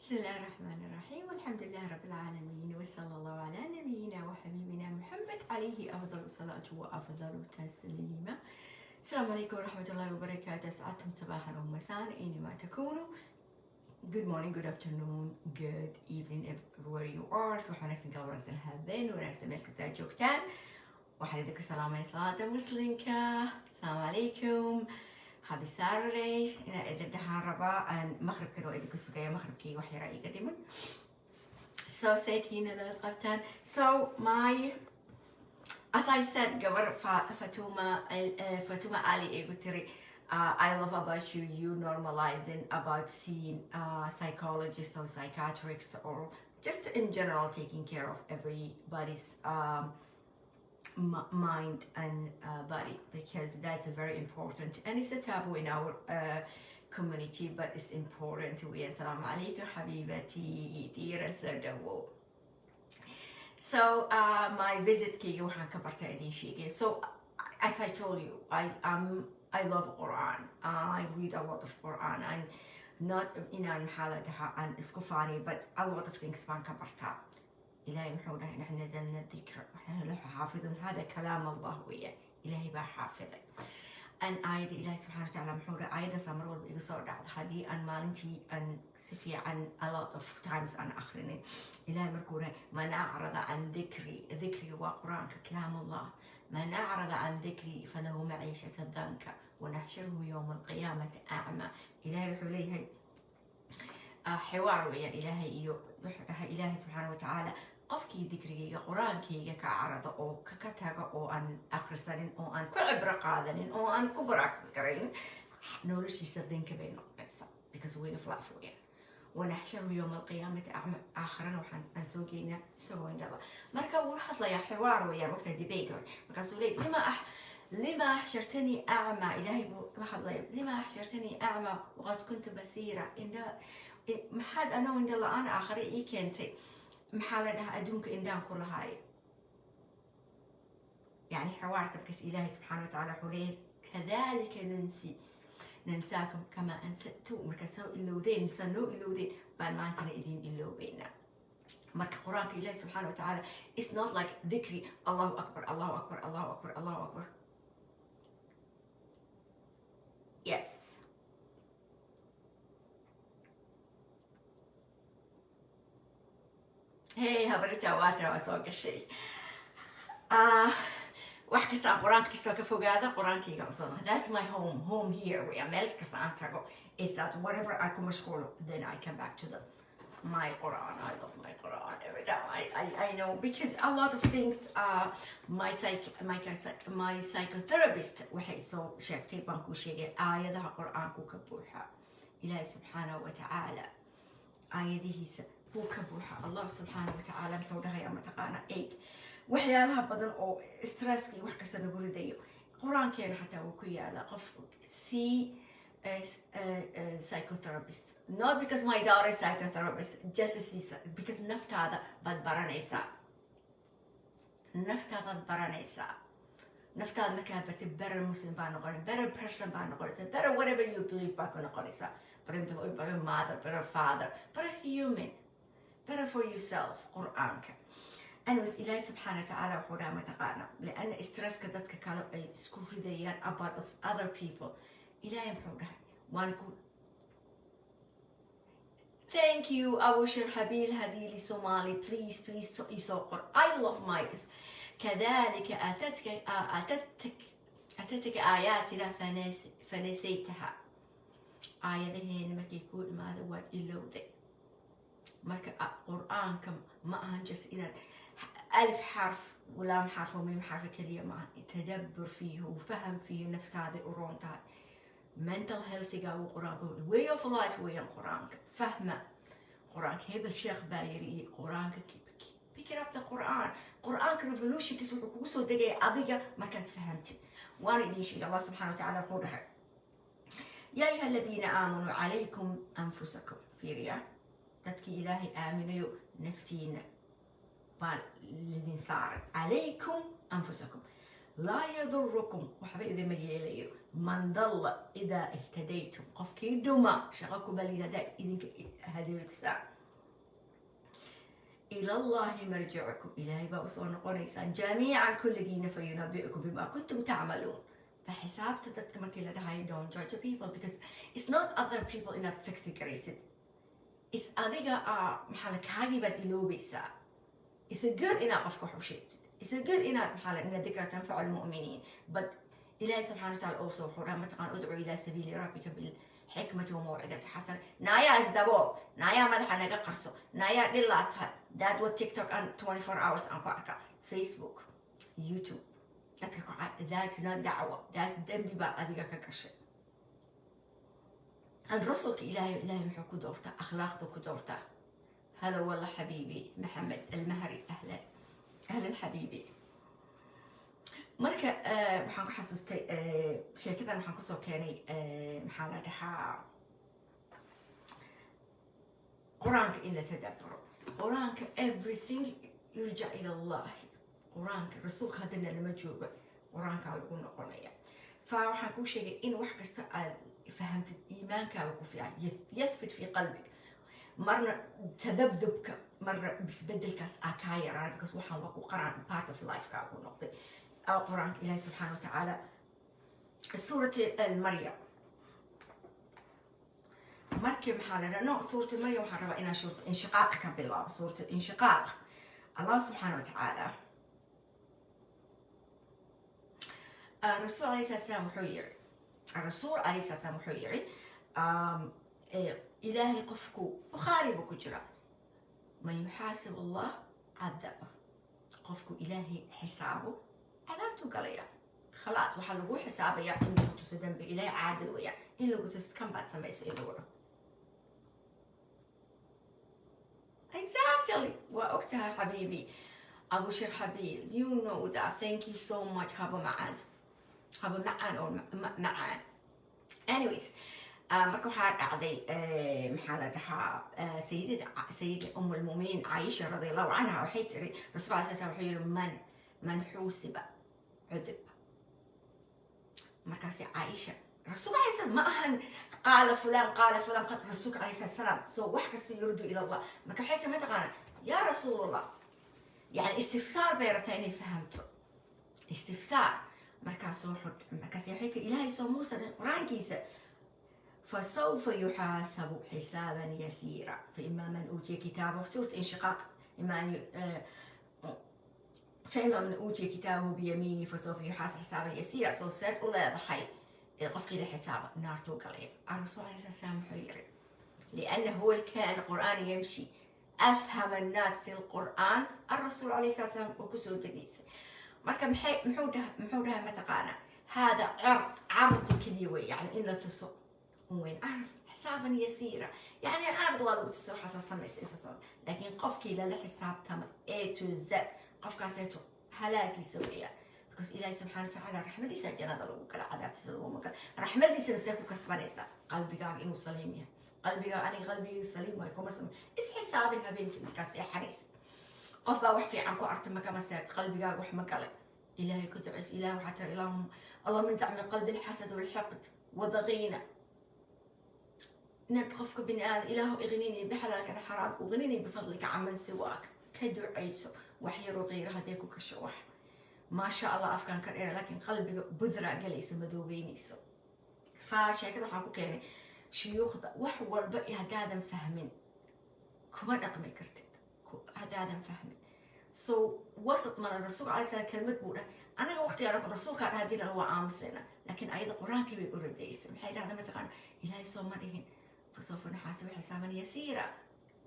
بسم الله الرحمن الرحيم والحمد لله رب العالمين وصلى الله على نبينا وحبيبنا محمد عليه أفضل الصلاة وأفضل التسليم. السلام عليكم ورحمة الله وبركاته. أسعدكم صباحا ومساء أينما تكونوا. Good morning, good afternoon, good evening everywhere you are. صباح ونكسن قلب ونكسن هابين ونكسن ملك استاذ جوكتان وحريدك السلام عليكم صلاة مسلمك. السلام عليكم. Happy Saturday. إذا دهان ربا أن مغرب كده إذا كسوكي مغرب كي وحي رأي قديما. So said هنا للقفتان. So as I said قبل Fatuma Ali قلت I love about you normalizing about seeing psychologists or psychiatrists or just in general taking care of everybody's mind and body, because that's very important and it's a taboo in our community, but it's important. Assalamu alaikum habibati tira sadawo. So my visit ki waxaan ka bartay idin sheegay. So as I told you, I love Quran. I read a lot of Quran and not inaan maxaa la dhahaa aan isku faani, but a lot of things baan ka bartaa. إلهي محوله نحن نزلنا الذكر ونحن له حافظون. هذا كلام الله وياه. إلهي بقى حافظه. أن آية إلهي سبحانه وتعالى محوله آية سامرول بيقصر دعوة هذه أن مالنتي أن سفي عن a lot of times أن آخرين. إلهي مركونه من أعرض عن ذكري وقرآن كلام الله. من أعرض عن ذكري فله معيشة ضنكا ونحشره يوم القيامة أعمى. إلهي محوله حوار ويا إلهي سبحانه وتعالى qofkii dikrigayga qur-aankayga ka carada oo ka taga oo aan akhrisanin oo aan ku cibro qaadanin oo aan ku practice garayn noloshiisa danka bay noqonaysaa, because way of life weeyaan. wanaxsharu yawma alqiyaamati acma. aakhirana waxaan aan soo geynaa isagoo indhaba. marka wuu hadlayaa xiwaar weeyaan, waqti debate way. markaasuu leeyahay لما أحشرتني أعمى. إلهي لحظة لما أحشرتني أعمى وقد كنت بصيرا. إن محد أنا وإن الله أنا آخر إيه كنتي محلها أدونك إندام كل هاي. يعني حوارك بكس إلهي سبحانه وتعالى حوليه كذلك ننساكم كما أنسأتوا. مركزوا إلودين سنو إلودين بان ما أنتنا إذين إلوبينا. مركز قرآنك إلهي سبحانه وتعالى it's not like ذكري الله أكبر الله أكبر الله أكبر الله أكبر. Yes. Hey, habarita water وسوق الشيء. واحد كسر قرآن كسر كفوجاده قرآن كي قصنا. That's my home here. We are ملك كسر أنترجو. Is that whatever I come مشغول, then I come back to my Quran. I love my Quran every time. I know, because a lot of things my psychotherapist waxay soo sheegtay baan ku sheegay aayadaha quraanku ka buuxa. Ilaahay subhanahu wa ta'ala aayadihiisa buu ka buuxa. Allah subhanahu wa ta'ala wuxuu dhahay ama taqaana eeg waxyaalaha badan oo stresski wax kasta nagu ridayo quraankeena xataa uu ku yaala. qof psychotherapist, not because my daughter is psychotherapist, just because naftaada bad baranaysa. naftaada markaa bartay better Muslim baa noqonaysa, better person baa noqonaysa, better whatever you believe baa ku noqonaysa. better mother, better father, better human, better for yourself. quraanka anyways إلهي سبحانه وتعالى وحوله ما تقانا لأن stress كذاتك كانوا أي سكوف رديان about of other people. إلهي محوله وأنا أقول thank you أبو شرحبيل هذه لي سومالي please يسوقر. I love my كذلك أتتك آياتنا فنسيتها. آية ذهين ما يقول ماذا وات إلو ذي مركا قرآن كم ما أهنجس إلى ألف حرف ولام حرف وميم حرف كلمة تدبر فيه وفهم فيه نفت هذه القرآن تاعي mental health قاو قرآن way of life ويا قرآن فهمه قرآن هيب الشيخ بايري قرآن pick up the قرآن revolution كسر كوسو دقي أضيقة ما كانت فهمتي. وأنا إذا شيء الله سبحانه وتعالى يقولها يا أيها الذين آمنوا عليكم أنفسكم في رياء تتكي إلهي آمنوا نفتين للنصارى عليكم أنفسكم لا يضركم وحبي إذا ما يليو من ضل إذا اهتديتم قفكي دوما شغلكم بالهداية إذن هذه الساعة إلى الله مرجعكم إلهي بأوصون قونيسان جميعا كل جينا فينبئكم بما كنتم تعملون فحساب تتكلم كلا ده هاي don't judge people because it's not other people in that fixing grace it's adiga محلك هاجي بدلو بيسا it's a good enough of كحوشيت it's a good enough محل إن الذكرى تنفع المؤمنين but إلهي سبحانه وتعالى أوصو حرامة قان أدعو إلى سبيل ربك بالحكمة وموعظة حسنة نايا إزدبو نايا مدحا نجا قرصو نايا دلاتها that was TikTok and 24 hours أنكو أركا Facebook YouTube that's not دعوة that's ذنبي بقى أذيك ككشي الرسل إلهي محو كدورته أخلاقه كدورته هذا والله حبيبي محمد المهري أهلا حبيبي marka waxaan ku xasuustay sheekadan waxaan kusoo keenay maxaa la dhahaa quraanka in la tadabburo quraanka everything yurja ila allah quraanka rasuulka hadana lama joogo quraanka lagu noqonaya fa waxaan ku sheegay in wax kasta aad fahamtid iimaankaaga ku fiican yathbit fi qalbik marna tadabdubka marna bisbedelkaas aa kaa yaraan because waxaan waa ku qaraan part of life kaa ku noqday القرآن إلهي سبحانه وتعالى سورة المريم مركب حالنا نو سورة المريم حربا إنا سورة انشقاق بالله سورة الانشقاق الله سبحانه وتعالى الرسول عليه الصلاة والسلام حيري الرسول عليه الصلاة والسلام حيري إلهي قفكو بخاري بكجرا من يحاسب الله عذبه قفكو إلهي حسابه عذابته قليا خلاص waxaa lagu xisaabayaa in lagu tuso dambi ilaahay caadil weeyaa in lagu tuso kan baad samaysay inuu wado exactly waa ogtahay xabiibi abu shir xabiib you know that thank you so much haba macaan oo macaan anyways marka waxaa dhacday maxaa la dhahaa sayida umulmuminiin caayisha radiallahu canha waxay tiri rasuul ala sala wuxuu yiri man xuusiba عذب مركز عائشة رسول عليه السلام ما أهن قال فلان قد رسول عليه السلام سو وحكس يرد إلى الله مركز حيث ما تقال يا رسول الله يعني استفسار بيرتين فهمته استفسار مركز وحد مركز حيث إلهي سو موسى القرآن كيسة فسوف يحاسب حسابا يسيرا فإما من أوتي كتابه سورة انشقاق فإما من أوتي كتابه بيميني فسوف يحاسب حسابا يسيرا سو سيد ولا يضحي قفقي لحسابه نار توقعين الرسول عليه الصلاة والسلام حيري لأنه هو الكائن القرآني يمشي أفهم الناس في القرآن الرسول عليه الصلاة والسلام وكسو تقيس مركب محودها ما تقانا هذا عرض كليوي يعني إن تسو وين أعرف حسابا يسيرا يعني عرض والله تسو حساسا ميس انتصر لكن قفكي للحساب تم A to Z قفكا سيتو هلاكي سويا because إلهي سبحانه وتعالى رحمة دي سجنا ضلوا كلا عذاب تسلوا مكان رحمة دي سنسيكو كسبانيسا قلبي قاعد إنه سليميا قلبي قاعد أنا قلبي سليم ويكون مثلا إيش حسابي هبينك مكاسي حريص قفا وحفي عنكو أرتم مكان مسات قلبي قاعد وح مقالي إلهي كنت عس إله وحتى إلههم الله من زعم قلب الحسد والحقد وضغينة نتخفك بني آدم إله اغنيني بحلالك الحرام وغنيني بفضلك عمن سواك كدعيسو وحيرو غير هديكو كشوح ما شاء الله أفكار كريرة لكن قلبي بذرة جليس مذوبينيسو فشيء كذا حنقول يعني شيوخ وحول بقي هدادا فهمين كمان أقمي كرتد هدادا فهمين وسط من الرسول عليه السلام كلمة بورة أنا وقتي أعرف الرسول كان هدينا هو عام سنة لكن أيضا قرآن كبير يقول ديسم حيث هذا ما تقال إلهي صومرهن فسوف نحاسب حسابا يسيرا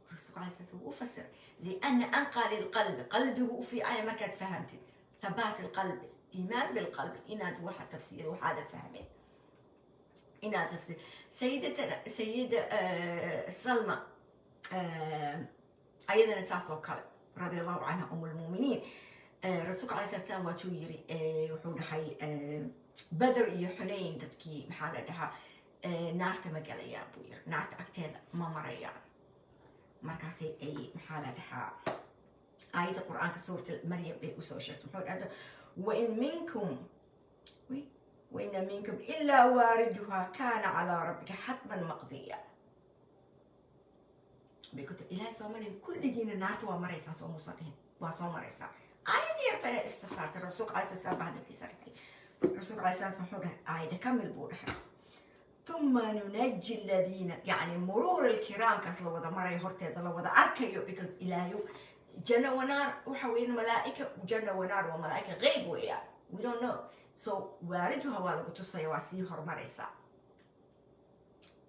الرسول عليه السلام وفسر لأن أنقى للقلب قلبي وفي آية ما كانت فهمتي ثبات القلب إيمان بالقلب إناد واحد تفسير وهذا فهمين إناد تفسير سيدة سلمى أيضا نساس وكالب رضي الله عنها أم المؤمنين الرسول عليه الصلاة والسلام وتويري وحود حي بدر يحنين دتكي محل دها نارت مجاليا بوير نارت أكتر ما مريان مركزي أي محل دها آية القرآن كسورة مريم بأسوشت محمد وإن منكم إلا واردها كان على ربك حتما مقضيا بيكون إلهي سومري كل جينا نارت ومريسا سو مصرين وسو مريسا آية ديرتا استفسارت الرسول عليه السلام بعد الإسراء الرسول عليه السلام حوله آية كمل بورها ثم ننجي الذين يعني مرور الكرام كسلو وذا مرة يهرتي ذا لو وذا أركيو because إلهي جنة ونار وحوين ملائكة وجنة ونار وملائكة غيب ويا we don't know so واردها ولا بتصي واسيه مريسا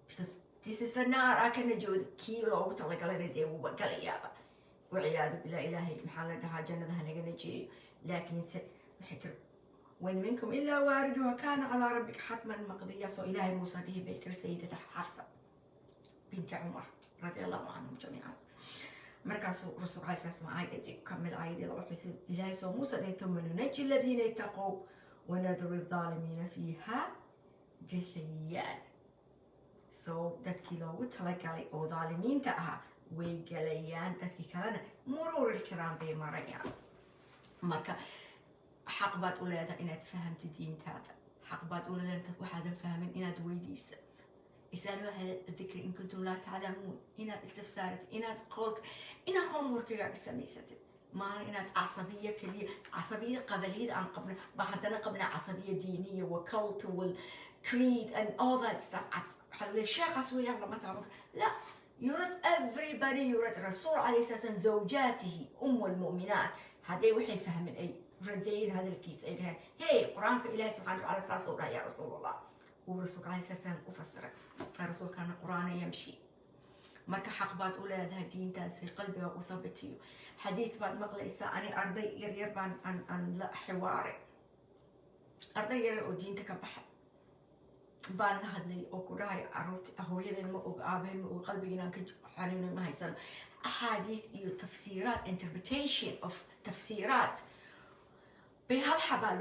because this is the نار أكن جو كيلو وطلق لنا دي وقال يابا وعياذ بالله إلهي محل دها جنة دها نجي لكن محتر وإن منكم إلا واردها كان على ربك حتما مقضية سو إلهي موسى به بيتر سيدة حفصة بنت عمر رضي الله عنهم جميعا مركز رسول الله صلى الله عليه وسلم كمل آية الله وحسن إلهي سو موسى ثم ننجي الذين اتقوا ونذر الظالمين فيها جثيان سو dadkii loogu talagalay oo dhaalimiinta ahaa way galayaan dadkii kalena مرور الكرام bay marayaan marka xaq baad u leedahay inaad fahamto diintaada xaq baad u leedahay inta waxaadan fahmin inaad weydiiso isaaloo dhikr in kuntum laa taclamuun inaad istifsaarat inaad qolka inaad homeworkiga samaysatid ما إنها عصبية كلية عصبية قبلية عن قبل بعدنا قبل عصبية دينية وكولت والكريد and all that stuff حلو الشيخ أسوي يلا ما تعرف لا يرد everybody يرد الرسول عليه السلام زوجاته أم المؤمنات هذا وحي فهم أي ردين هذا الكيس أي هي قرآنك إلهي سبحانه وتعالى ساسورة يا رسول الله ورسول عليه السلام أفسر الرسول كان قرآن يمشي marka xaq baad u leedahay diintaasi qalbiga u thabatiyo xadiid baad maqlaysaa ani arday yar baan aan la xiwaare arday yar oo diinta ka baxay baan la hadlay oo ku dhahay hooyadeen ma og aabeen ma og qalbigiinaan ka xanuunay ma haysan axaadiid iyo tafsiiraat interpretation of tafsiiraat bay hal xabaa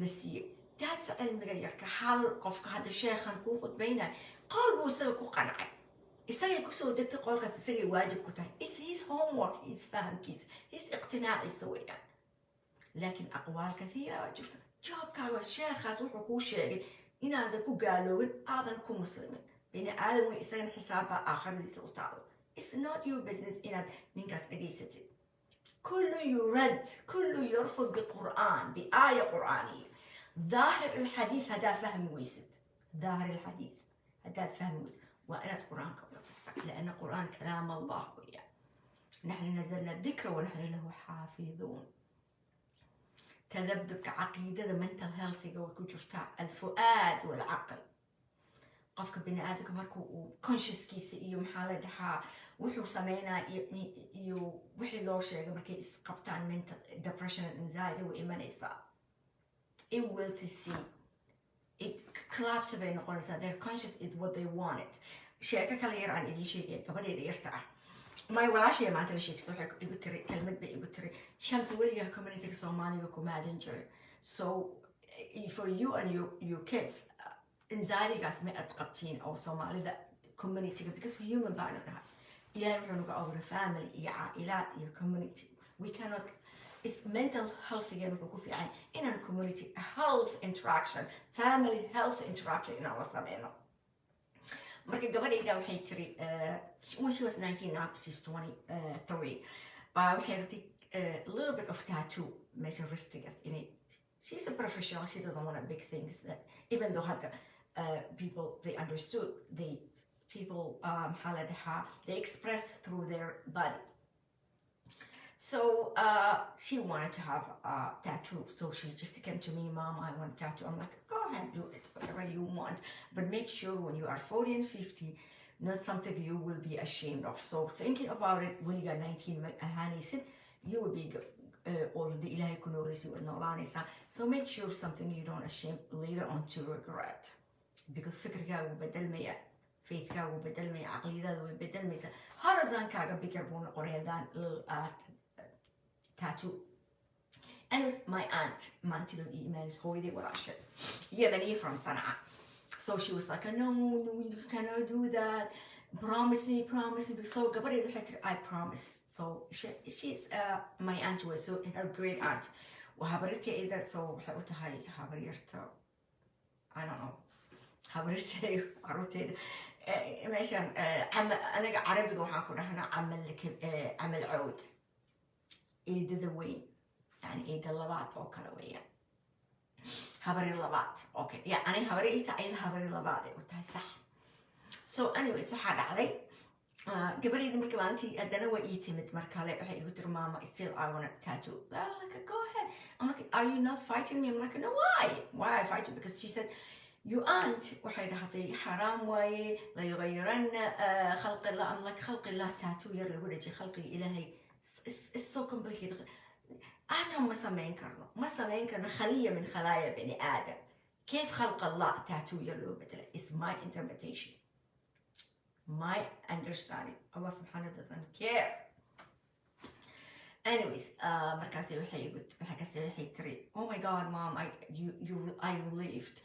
la siiyey daadsa cilmiga yarka hal qofka hadda sheekhan kuu khudbaynay qowl buu isaga ku qancay إسرائيل كسر دكتور قولك إسرائيل واجب كتاه is his homework his فهمكيس his اقتناع يسويه لكن أقوال كثيرة وجفت جاب كاو الشيخ أسوح وكوش شيء إن هذا كو قالوا هذا كو مسلمين بين عالم وإسرائيل حسابها آخر ذي سلطان it's not your business إن ننكس أجيستي كله يرد كله يرفض بقرآن بآية قرآنية ظاهر الحديث هذا فهم ويسد ظاهر الحديث هذا فهم ويسد وأنا القرآن لأن القرآن كلام الله وياه نحن نزلنا الذكر ونحن له حافظون تذبذب كعقيدة the mental health وكجفتاع الفؤاد والعقل قفك بني آدم مركو conscious كيس إيو محالة دحا وحو سمينا إيو وحي لو شيء مركي إسقبتان mental depression and anxiety وإيمان إصاب it will to see it clapped بين القرآن they're conscious is what they wanted شيء كلا يرى عن إلي شيء كبر يرتاع ما ولا شيء ما أنت الشيء صحيح يبتري كلمة بيبتري شمس وليها community Somali وكمادنجر so for you and your kids anxiety قاس ما أتقبتين أو Somali that community because human بعدنا يا رحنا our family يا عائلات يا community we cannot it's mental health again في عين in a community health interaction family health interaction in our سمعنا marka gabadhayda waxay tiri when she was 19 now she's 23 baa waxay ratay a little bit of tattoo meesha wristigas inay she's a professional she doesn't want big things that even though had people they understood they people they express through their body so she wanted to have a tattoo so she just came to me mom I want a tattoo I'm like go ahead do it whatever you want but make sure when you are 40 and 50 not something you will be ashamed of so thinking about it when you got 19 you will be already ilahay kunorisi wadnoolaanaysa so make sure something you don't ashamed later on to regret because fikrigaagu bedelmaya faithkaagu bedelmaya aqliyadaadu way bedelmaysa horizoonkaaga bigger buu noqonaydaan tattoo and it was my aunt Mantilo emails hoyde warashad Yemeni from Sana'a so she was like no you cannot do that promise me so gabadhay waxay tiri I promise so she's my aunt was so her great aunt وحبرتي either so waxay u tahay habaryarta I don't know habaryartay carruurteeda meeshan anaga carabiga waxaan ku dhahnaa camal cawd eedada weyn yani eeda labaad oo kale weeyaan habari labaad okay ya ani habari ita ayada habari labaad ay u tahay sax so anyways waxaa dhacday gabadheydii markii maalintii haddana waa ii timid mar kale waxay igu tiri mama still I want a tattoo like go ahead I'm like are you not fighting me I'm like no why I fight you because she said you aren't waxay dhahday xaraam waaye la yughayirana khalqi Allah I'm like khalqi Allah tattoo yar lagu dhaji khalqiga ilaahay it's so complicated atom ما سمين كرنا خلية من خلايا بني آدم كيف خلق الله تاتو يلو بدله it's my interpretation my understanding Allah subhanahu doesn't care anyways مركزي وحي تري oh my god mom I lived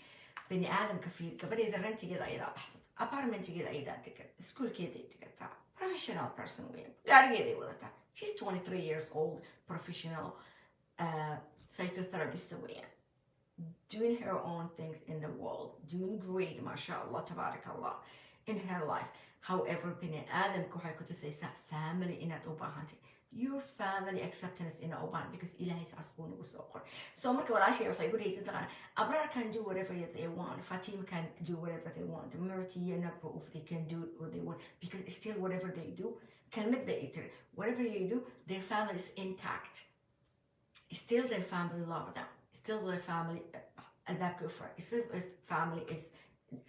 بني آدم كفيل قبل إذا رنتي كذا إذا أحسن apartment كذا إذا تكر school كذا تكر professional person وين قاعد كذا ولا تا she's 23 years old professional psychotherapist وين doing her own things in the world doing great mashallah tabarakallah in her life however بني آدم كوحي كنت سيسا family إنها أوباهانتي your family acceptance in oban because ilahay saasbuu nagu soo qoray so marka walaashay waxay igu dhaysan taqaan abrar can do whatever they want Fatima can do whatever they want Murti and Abu they can do what they want because still whatever they do kalmad bay tir whatever you do their family is intact still their family love them still their family albaabka u furan still their family is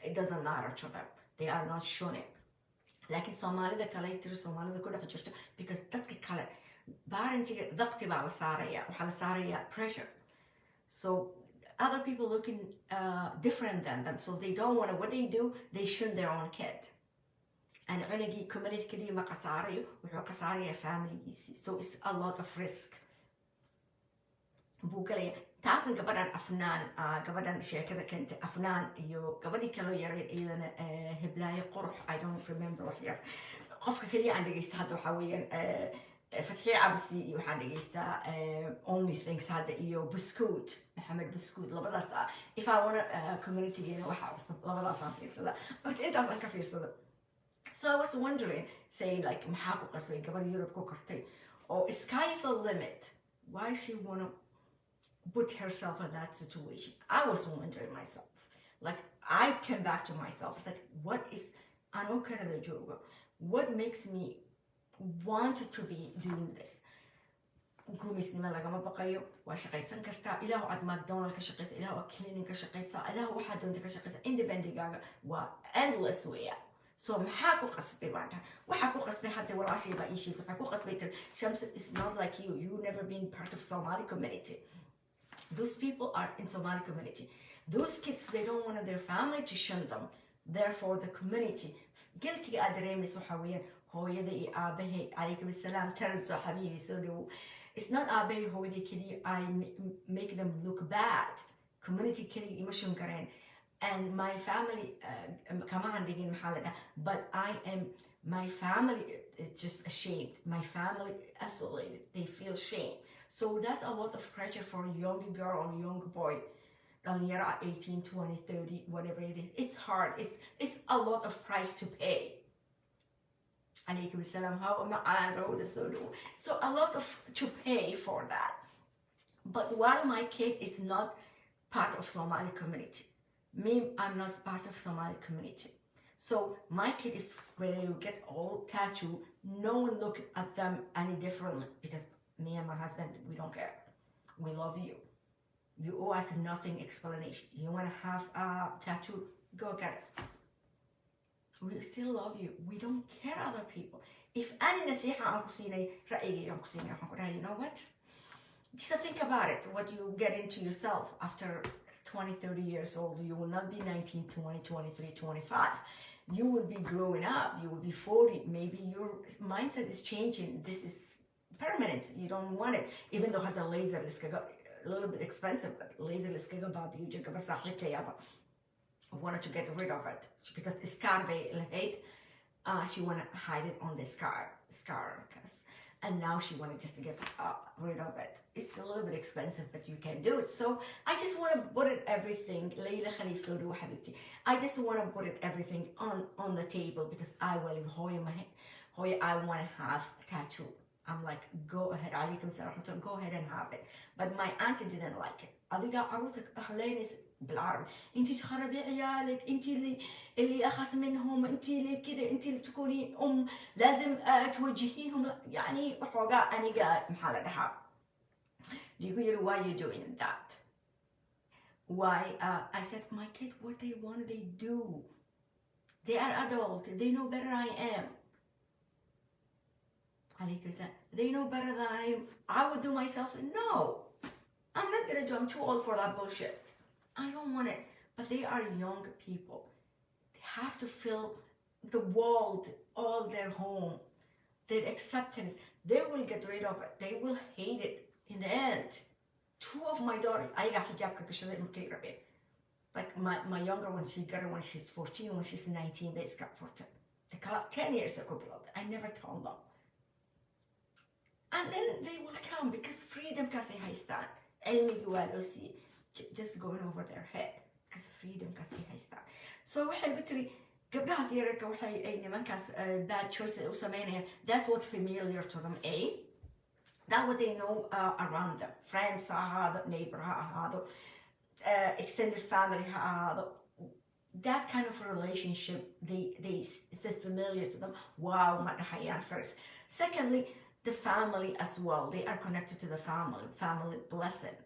it doesn't matter to them they are not shunning laakiin soomaalida kale tiri soomaalida ku dhex jirto because dadka kale baarantiga daqti baa la saaraya waxaa la saaraya pressure so other people looking different than them so they don't want to what they do they shun their own kid and cunugii community kadii ma qasaarayo wuxuu qasaaraya familygiisii so it's a lot of risk buu galaya taasna gabadhan afnaan gabadhan sheekada keentay afnaan iyo gabadhii kaloo yareed iyadana heblaayo qurux I don't remember wax yar qofka kaliya aan dhegeysta hadda waxaa weeyaan fatxii cabsi iyo waxaan dhegeystaa only things hadda iyo buscoot maxamed buscoot labadaas if I wanna communitygeena waxaa cusub labadaasaan fiirsada marka intaasaan ka fiirsada so I was wondering say like maxaa ku qasbay gabar Europe ku kortay oo sky is the limit why she wanna put herself in that situation I was wondering myself like I came back to myself it's like what is ano Canada jooga what makes me want to be doing this gumisnima lagama baqayo waa shaqaysan kartaa ilaahu aad McDonald ka shaqaysa ilaahu aad cleaning ka shaqaysa ilaahu waxaad doonta ka shaqaysa independent-gaaga waa endless weya so maxaa ku qasbay baan tahay waxaa ku qasbay hadda walaashay baa ii sheegtay waxaa ku qasbay tir Shams is not like you never been part of Somali community those people are in Somali community those kids they don't want their family to shun them therefore the community guilty adremis waxa weeyaan hooyada iyo aabahay alaykum asalaam tarzo habibi soo dhaw it's not aabahay hooyada kaliya I make them look bad community kaliya ima shun kareen and my family kama aan dhigin maxaa la dhahaa but I am my family is just ashamed my family isolated they feel shame so that's a lot of pressure for a young girl or a young boy dhalinyaro 18 20 30 whatever it is it's hard it's a lot of price to pay alaykum assalam how macaan rawda soo dhaw so a lot of to pay for that but while my kid is not part of Somali community me I'm not part of Somali community so my kid if when you get all tattoo no one look at them any differently because me and my husband we don't care we love you you owe us nothing explanation you want to have a tattoo go get it we still love you we don't care other people if any nasiha aan ku siinay ra'yigayga aan ku siinay waxaan ku dhahay you know what just think about it what you get into yourself after 20 30 years old you will not be 19 20 23 25 you will be growing up you will be 40 maybe your mindset is changing this is permanent you don't want it even though had the laser is a little bit expensive but laser is baby you just I wanted to get rid of it because the scar she want to hide it on the scar because and now she wanted just to get rid of it. It's a little bit expensive, but you can do it. So I just want to put it everything. Layla Khalif Sodu Habibti. I just want to put it everything on the table because I will I want to have a tattoo. I'm like, go ahead, عليكم السلام ورحمة الله, go ahead and have it. But my auntie didn't like it. أذيك عروتك أهلينس بالعربي. أنتي تخربي عيالك، أنتي اللي أخس منهم، أنتي اللي كده، أنتي اللي تكوني لازم توجهيهم. يعني حوجا أنا قاعد محل دحاب. يقولوا why you doing that? Why? I said my kids, what they want, they do. They are adult. They know better I am. They know better than I would do myself. No, I'm not gonna do. I'm too old for that bullshit. I don't want it. But they are young people. They have to fill the world, all their home, their acceptance. They will get rid of it. They will hate it in the end. Two of my daughters, I got hijab like my younger one, she got it when she's 14, when she's 19, they got 14. They got 10 years ago. I never told them. And then they will come because freedom kasi haystan. Ilmi guwalosi just going over their head because freedom kasi haystan. So waxay gutri gabdhahaas yararka waxay ay nimankaas bad choices u sameynayaan. That's what familiar to them. That what they know around them. Friends ha ahaado, neighbor ha ahaado, extended family ha ahaado. That kind of relationship, they is familiar to them. Wow, madahayan first. Secondly, the family as well. They are connected to the family blessing.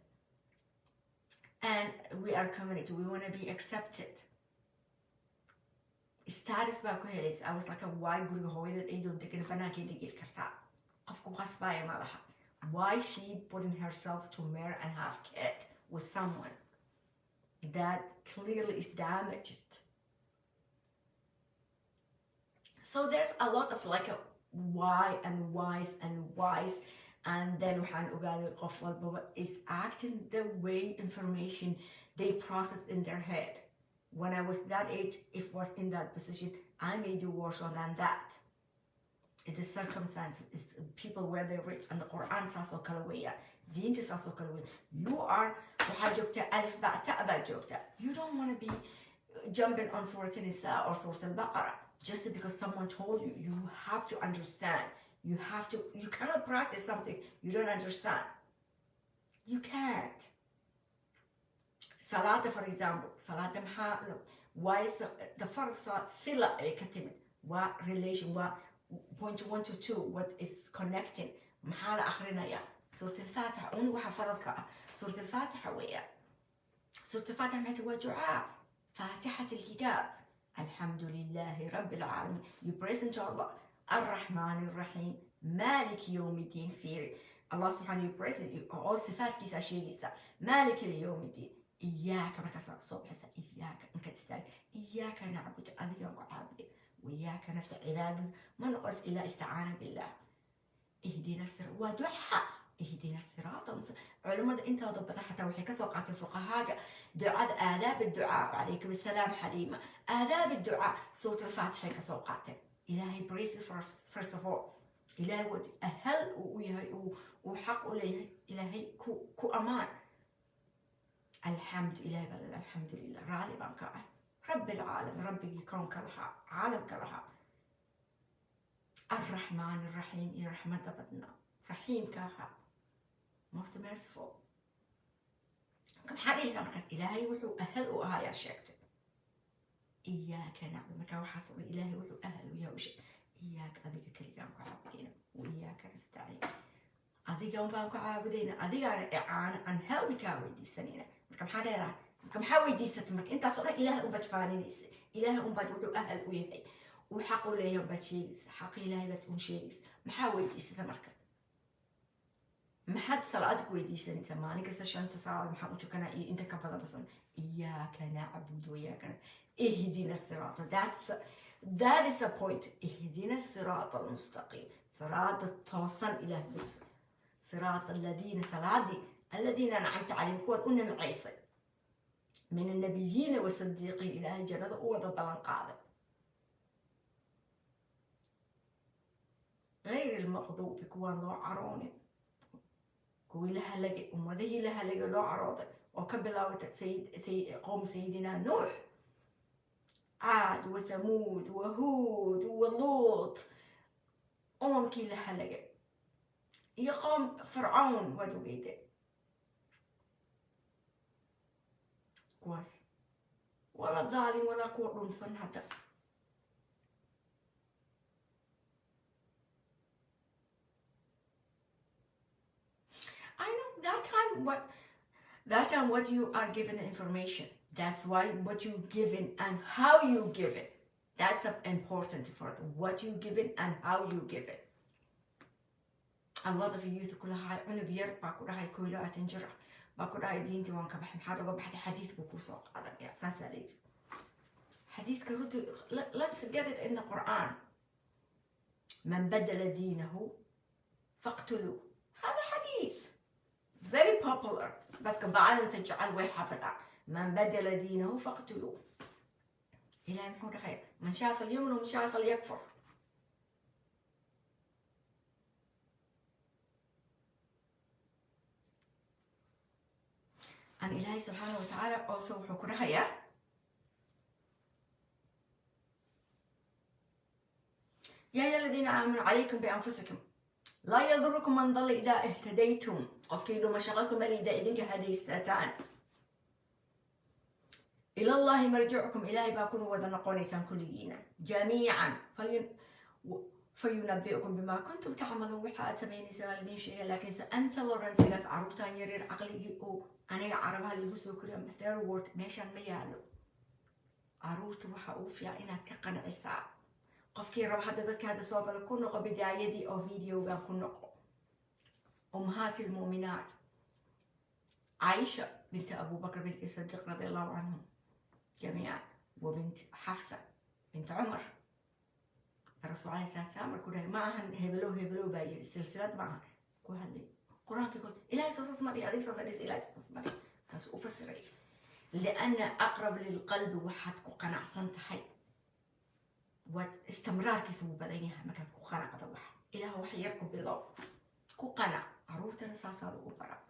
And we are community. We want to be accepted. Status ba ko helis. I was like a why guriga hooyadad ay doonta kana banaanka dhigil kartaa. Qofku qasbaya ma laha. Why she putting herself to marry and have kid with someone that clearly is damaged. So there's a lot of like a why and whys and whys, and then waxaan ogaaday qof walbaba is acting the way information they process in their head. When I was that age, if I was in that position, I may do worse than that. It is circumstances, it's people where they're rich, and the Quran saas oo kale weeya, diinta saas oo kale weeya. You are waxaa joogta alif ba ta baa joogta. You don't want to be jumping on Surah An-Nisa or Surah Al-Baqarah. Just because someone told you, you have to understand. You cannot practice something you don't understand. You can't. Salata, for example, Salata why is the farq salat sila ay katimid? What relation, what point 1 to 2, what is connecting? Mahala akhrinaya. Surah Al-Fatiha, only waxa faradka ah. Surah Al-Fatiha weya. Surah Al-Fatiha maxay waa du'a. Fatihat al-kitab. Alhamdulillahi Rabbil Alamin. You praise to Allah. Ar-Rahman Ar-Rahim. Malik Yawmiddin. Firi. Allah subhanahu you praise you. All sifat kisa sheegisa. Malik Yawmiddin. إياك مركز الصبح إياك إنك تستعد إياك نعبد أذيك وعابد وإياك نستعين عباد ما نقص إلا استعانة بالله. اهدنا الصراط ودعاء اهدنا الصراط المستقيم. علماء انت ضبطنا حتى وحي كسوقات الفقهاء دعاء آداب الدعاء وعليكم السلام حليمة. آداب الدعاء سورة الفاتحة كسوقات. إلهي praise first of all. إلهي ود أهل وحق إليه إلهي كو أمان. الحمد لله بل الحمد لله رالي بانكاه رب العالم ربي يكون كلها عالم كلها. الرحمن الرحيم يا رحمة بدنا رحيم كاها most merciful. كم حدا يسمع إلهي وحو أهل وهاي شكت. إياك نعبد مكا وحسب إلهي وحو أهل ويا وش إياك أذيك كليام كعابدين وإياك نستعين. أذيك يوم بانكو عابدين أذيك إعانة أن هل بكاوي سنينة. كم حدا يرى كم حاوي دي ستمك أنت صنع إله بتفانيس إله بدو أهل وياي وحقوا لي يوم بتشيلس حق إله بتقول شيلس محاوي دي ستمك ما حد صلاتك ويدي سني سماني كسر شان تصاعد محمد كنا أنت كفلا بصن إياك نعبد وإياك اهدنا الصراط. That is the point. اهدنا الصراط المستقيم. صراط التوصل إلى موسى. صراط الذين صلادي الذين أنعمت عليهم كون قلنا معيسى من النبيين والصديقين إلى الجنة وضب القاعدة. غير المغضوب كوان لو عروني كوي لها لقي ومده لها لقي لو عروضة وكبلاوة قوم سيدنا نوح عاد وثمود وهود ولوط كي لها لقي يقوم فرعون ودويده كواس ولا ظالم ولا قوة رمصن حتى I know that time what you are given information. That's why what you given and how you give it. That's the important part. What you given and how you give it. A lot of youth كلها عنق يربع كلها كلها تنجرح باكلها دينتي وان كبح محارقة بحد حديث بكوسق هذا يا أساس عليه حديث كروت. Let's get it in the Quran. من بدل دينه فاقتلوه. هذا حديث very popular بس بعد تجعل ويحفظها. من بدل دينه فاقتلوه. إلى محور خير. من شاف اليمن ومن شاف اليكفر. أن إلهي سبحانه وتعالى also حكرها يا يا الذين آمنوا عليكم بأنفسكم لا يضركم من ضل إذا اهتديتم قفكيلوا مشاغلكم إذا إذنك هديستان إلى الله مرجعكم إلهي باكون وذنقون إنسان كليين جميعا فينبئكم بما كنتم تعملون وحاء تميني سوالدين شيئا لكن سأنت لورنسيغاس عروتان يرير عقلي أو أنا عربها اللي بسو كريم محتار وورد ميشان ميالو عروت وحا أوفيا إنا تكقن عسا قفكي رب حددتك هذا سوف لكون نقو بدايدي أو فيديو بانكون نقو أمهات المؤمنات عائشة بنت أبو بكر بنت الصديق رضي الله عنهم جميعا وبنت حفصة بنت عمر الرسول عليه الصلاة والسلام كلها معهن هبلو باير السلسلات معهن كلها اللي القرآن يقول إلهي سوس مري أديك سوس أديس إلهي سوس مري كاس أفسري لأن أقرب للقلب وحد قناع صنت حي واستمرار كيسو بدينها مكان قناع قد وح إله وحي يركب بالله قناع عروتنا ساسال وبرا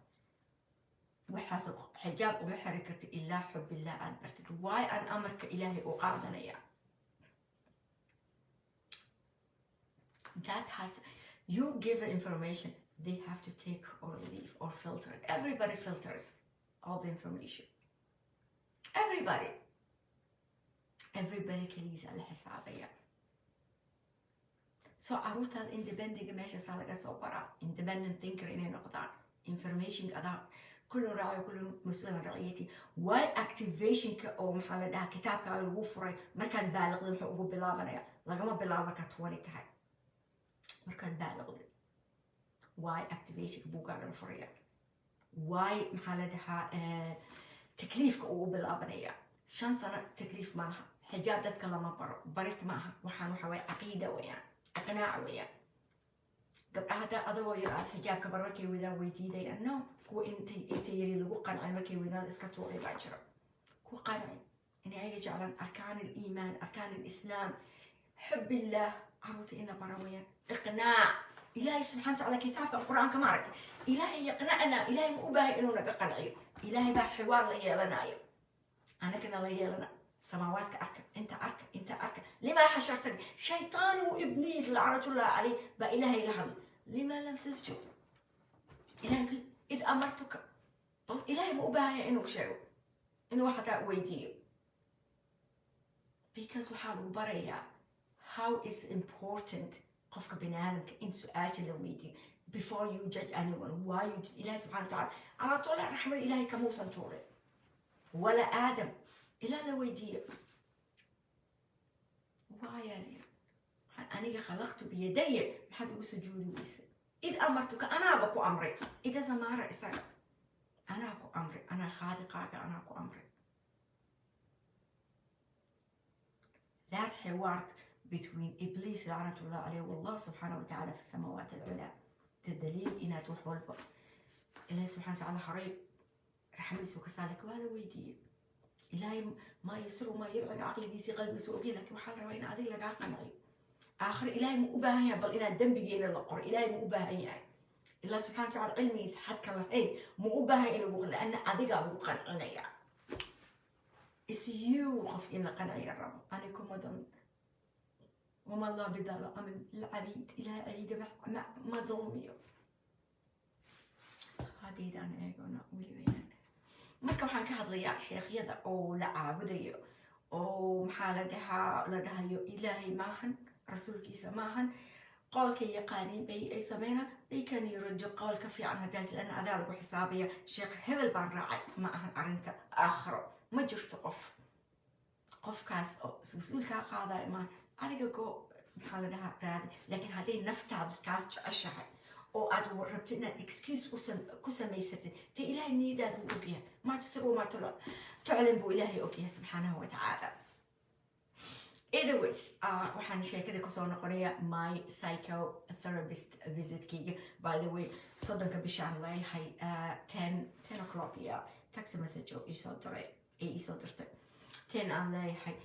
وحاسب حجاب ومحركة إلا حب الله أن برتد واي أن أمرك إلهي أقعدنا يا that has to, you give information they have to take or leave or filter it. Everybody filters all the information. Everybody can use على حسابية. So عروتها independent ماشي صارت صوبرا independent thinker إني نقطع information أدا كل راعي وكل مسؤول عن رعيتي. Why activation كأو محل ده كتاب كالوفرة ما كان بالغ لهم حقوق بلا بنايا لقما بلا ما كتواني تحت ما كان بالغ لهم. واي اكتيفيشن بوقع الفريق واي محلها تكليف بالابنيه شان سنه تكليف معها حجاب دتك لما بريت معها وحانو حوي عقيده ويا اقناع ويا قبل هذا اضو يرى الحجاب كبركي وذا ويدي انه كو انت يري لو قنع مركي وذا اسكتوري باجر كو قنعي اني اي جعل اركان الايمان اركان الاسلام حب الله عروتي ان برويا اقناع إلهي سبحانه وتعالى كتاب القرآن كما رأيت إلهي يقنعنا إلهي مو باهي إنه نبقى قنعي إلهي بقى حوار لي لنا أنا كنا لي لنا سماواتك أركب أنت أركب لما حشرتني شيطان وإبليس لعنة الله عليه بقى إلهي لهم لما لم تسجد إلهي إذ أمرتك إلهي مو باهي إنه شيء إنه حتى ويديه because وحال وبريا how is important قفك بنانك إن سؤال لويدي before you judge anyone why you إلهي سبحانه وتعالى على طول رحمة إلهي كموسى طول ولا آدم إلا لويدي وعيالي أنا خلقت بيدي حد سجودي ويسر إذ أمرتك أنا بكو أمري إذا زمارة إسرائيل أنا بكو أمري أنا خالقك أنا بكو أمري لا حوار between إبليس لعنة الله عليه والله سبحانه وتعالى في السماوات العلى الدليل إنها تروح والبر إلهي سبحانه وتعالى حريق رحمة سوك سالك ولا ويدي إلهي ما يسر وما يرعى عقلي ديسي قلبي سوقي لك وحال روينا هذه لك قنعي آخر إلهي مو أباهي بل إنا دم بيجينا القر إلهي مو أباهي الله سبحانه وتعالى علمي حد كله إيه مو أباهي إنه بقول لأن أذيك أبو قنعنا It's you وخف إن قنعي يا رب أنا كم مدن وما الله بذل أمن العبيد إلهي عبيد ما ظلمي هذه أنا أقول ولي وين marka waxaan ka hadlayaa sheekhyada oo la caabudayo oo maxaa la dhahayo ilaahay maahan rasuulkiisa maahan qowlka yaqaaniin bay ay sameynaa they can yurajo qowl ka fiican haddaas lana adaa lagu xisaabaya sheekh hebel baan raacay ma ahan arrinta aakhiro ma jirto qofkaas oo mas-uulkaa qaadaya maan adiga go maxaa la dhahaa raadi laakiin hadday naftaada kaas jeceshahay oo aad rabtid inaad excuse ku samaysatid dee ilaahay niyadaada wuu ogyahay ما تسر وما تعلن بو إلهي أوكي سبحانه وتعالى. Anyways, وحن شيء كده كسرنا قرية my psychotherapist visit كي by the way صدق بشان لي هاي 10 o'clock يا text message يصدر يصدرت 10 عن لي هاي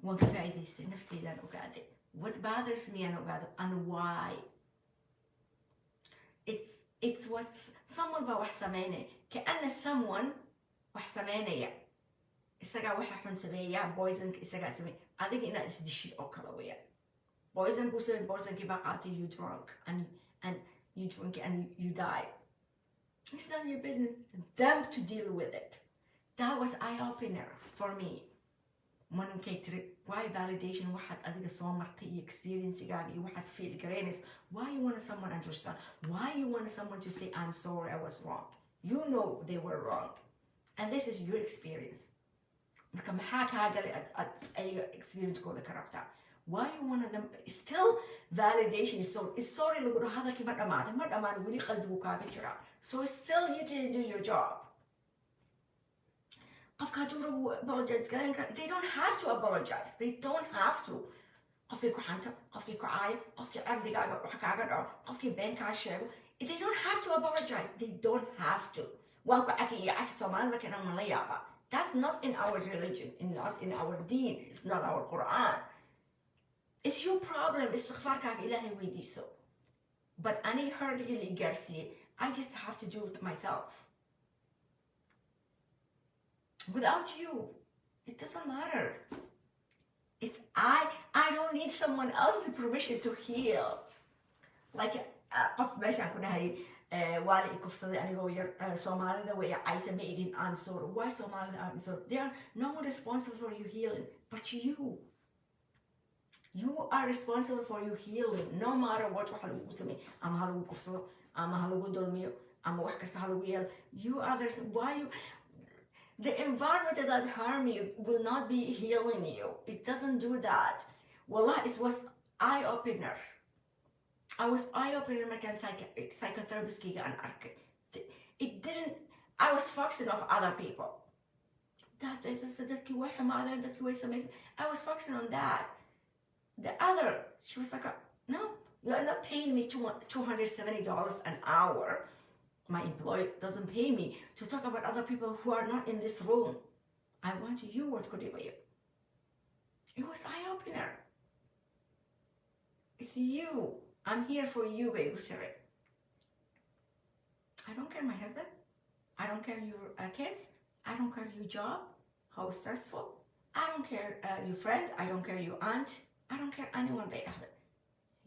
وانكفايدي نفتي ذا وقاعدة what bothers me أنا وقاعدة and why it's what's someone بوحسمينه كأن someone وحسمينه إسقى وححن سبيا poison إسقى سمي أديك إن إسدشيد أو كلاويا poison poison كباقاتي you drunk and you drink and you die it's not your business them to deal with it that was eye-opener for me من كتر why validation واحد أديك صامرتي experience قاعد واحد feel grayness why you want someone to understand why you want someone to say I'm sorry I was wrong you know they were wrong and this is your experience marka maxaa kaaga ay experience kooda ka rabtaa why you want them still validation is sorry lagu dhaho hadalkii ma dhammaan weli qalbigu kaaga jira so still you didn't do your job qofka hadduu rabo apologize garan kara they don't have to apologize they don't have to qofkii ku xanta qofkii ku caayo qofkii ardigaaga wax kaaga dhaco qofkii been kaa sheego they don't have to apologize they don't have to waan ku cafiya cafi Soomaali marka inaan la yaaba that's not in our religion and not in our deen it's not our Quran it's your problem istighfaarkaaga ilaahay weydiiso but ani hardly li gaarsiye I just have to do it myself without you it doesn't matter it's I don't need someone else's permission to heal like qof meeshaan ku dhahay waali i kufsaday anigoo yar Soomaalida way aysan ma idin I'm sorry why Soomaalida I'm sorry they are no one responsible for your healing but you are responsible for your healing no matter what waxa lagu samay ama ha lagu kufsado ama ha lagu dulmiyo ama wax kasta ha lagu yeelo you others why you the environment that harm you will not be healing you it doesn't do that wallah it was eye-opener I was eye-opener markaan psychotherapist-kayga aan arkay it didn't I was focusing on other people dadkii way xumaadeen dadkii way samaysay I was focusing on that the other she was like no you are not paying me $270 an hour my employer doesn't pay me to talk about other people who are not in this room I want you what could you it was eye-opener it's you I'm here for you, baby. I don't care my husband. I don't care your kids. I don't care your job, how stressful. I don't care your friend. I don't care your aunt. I don't care anyone, baby.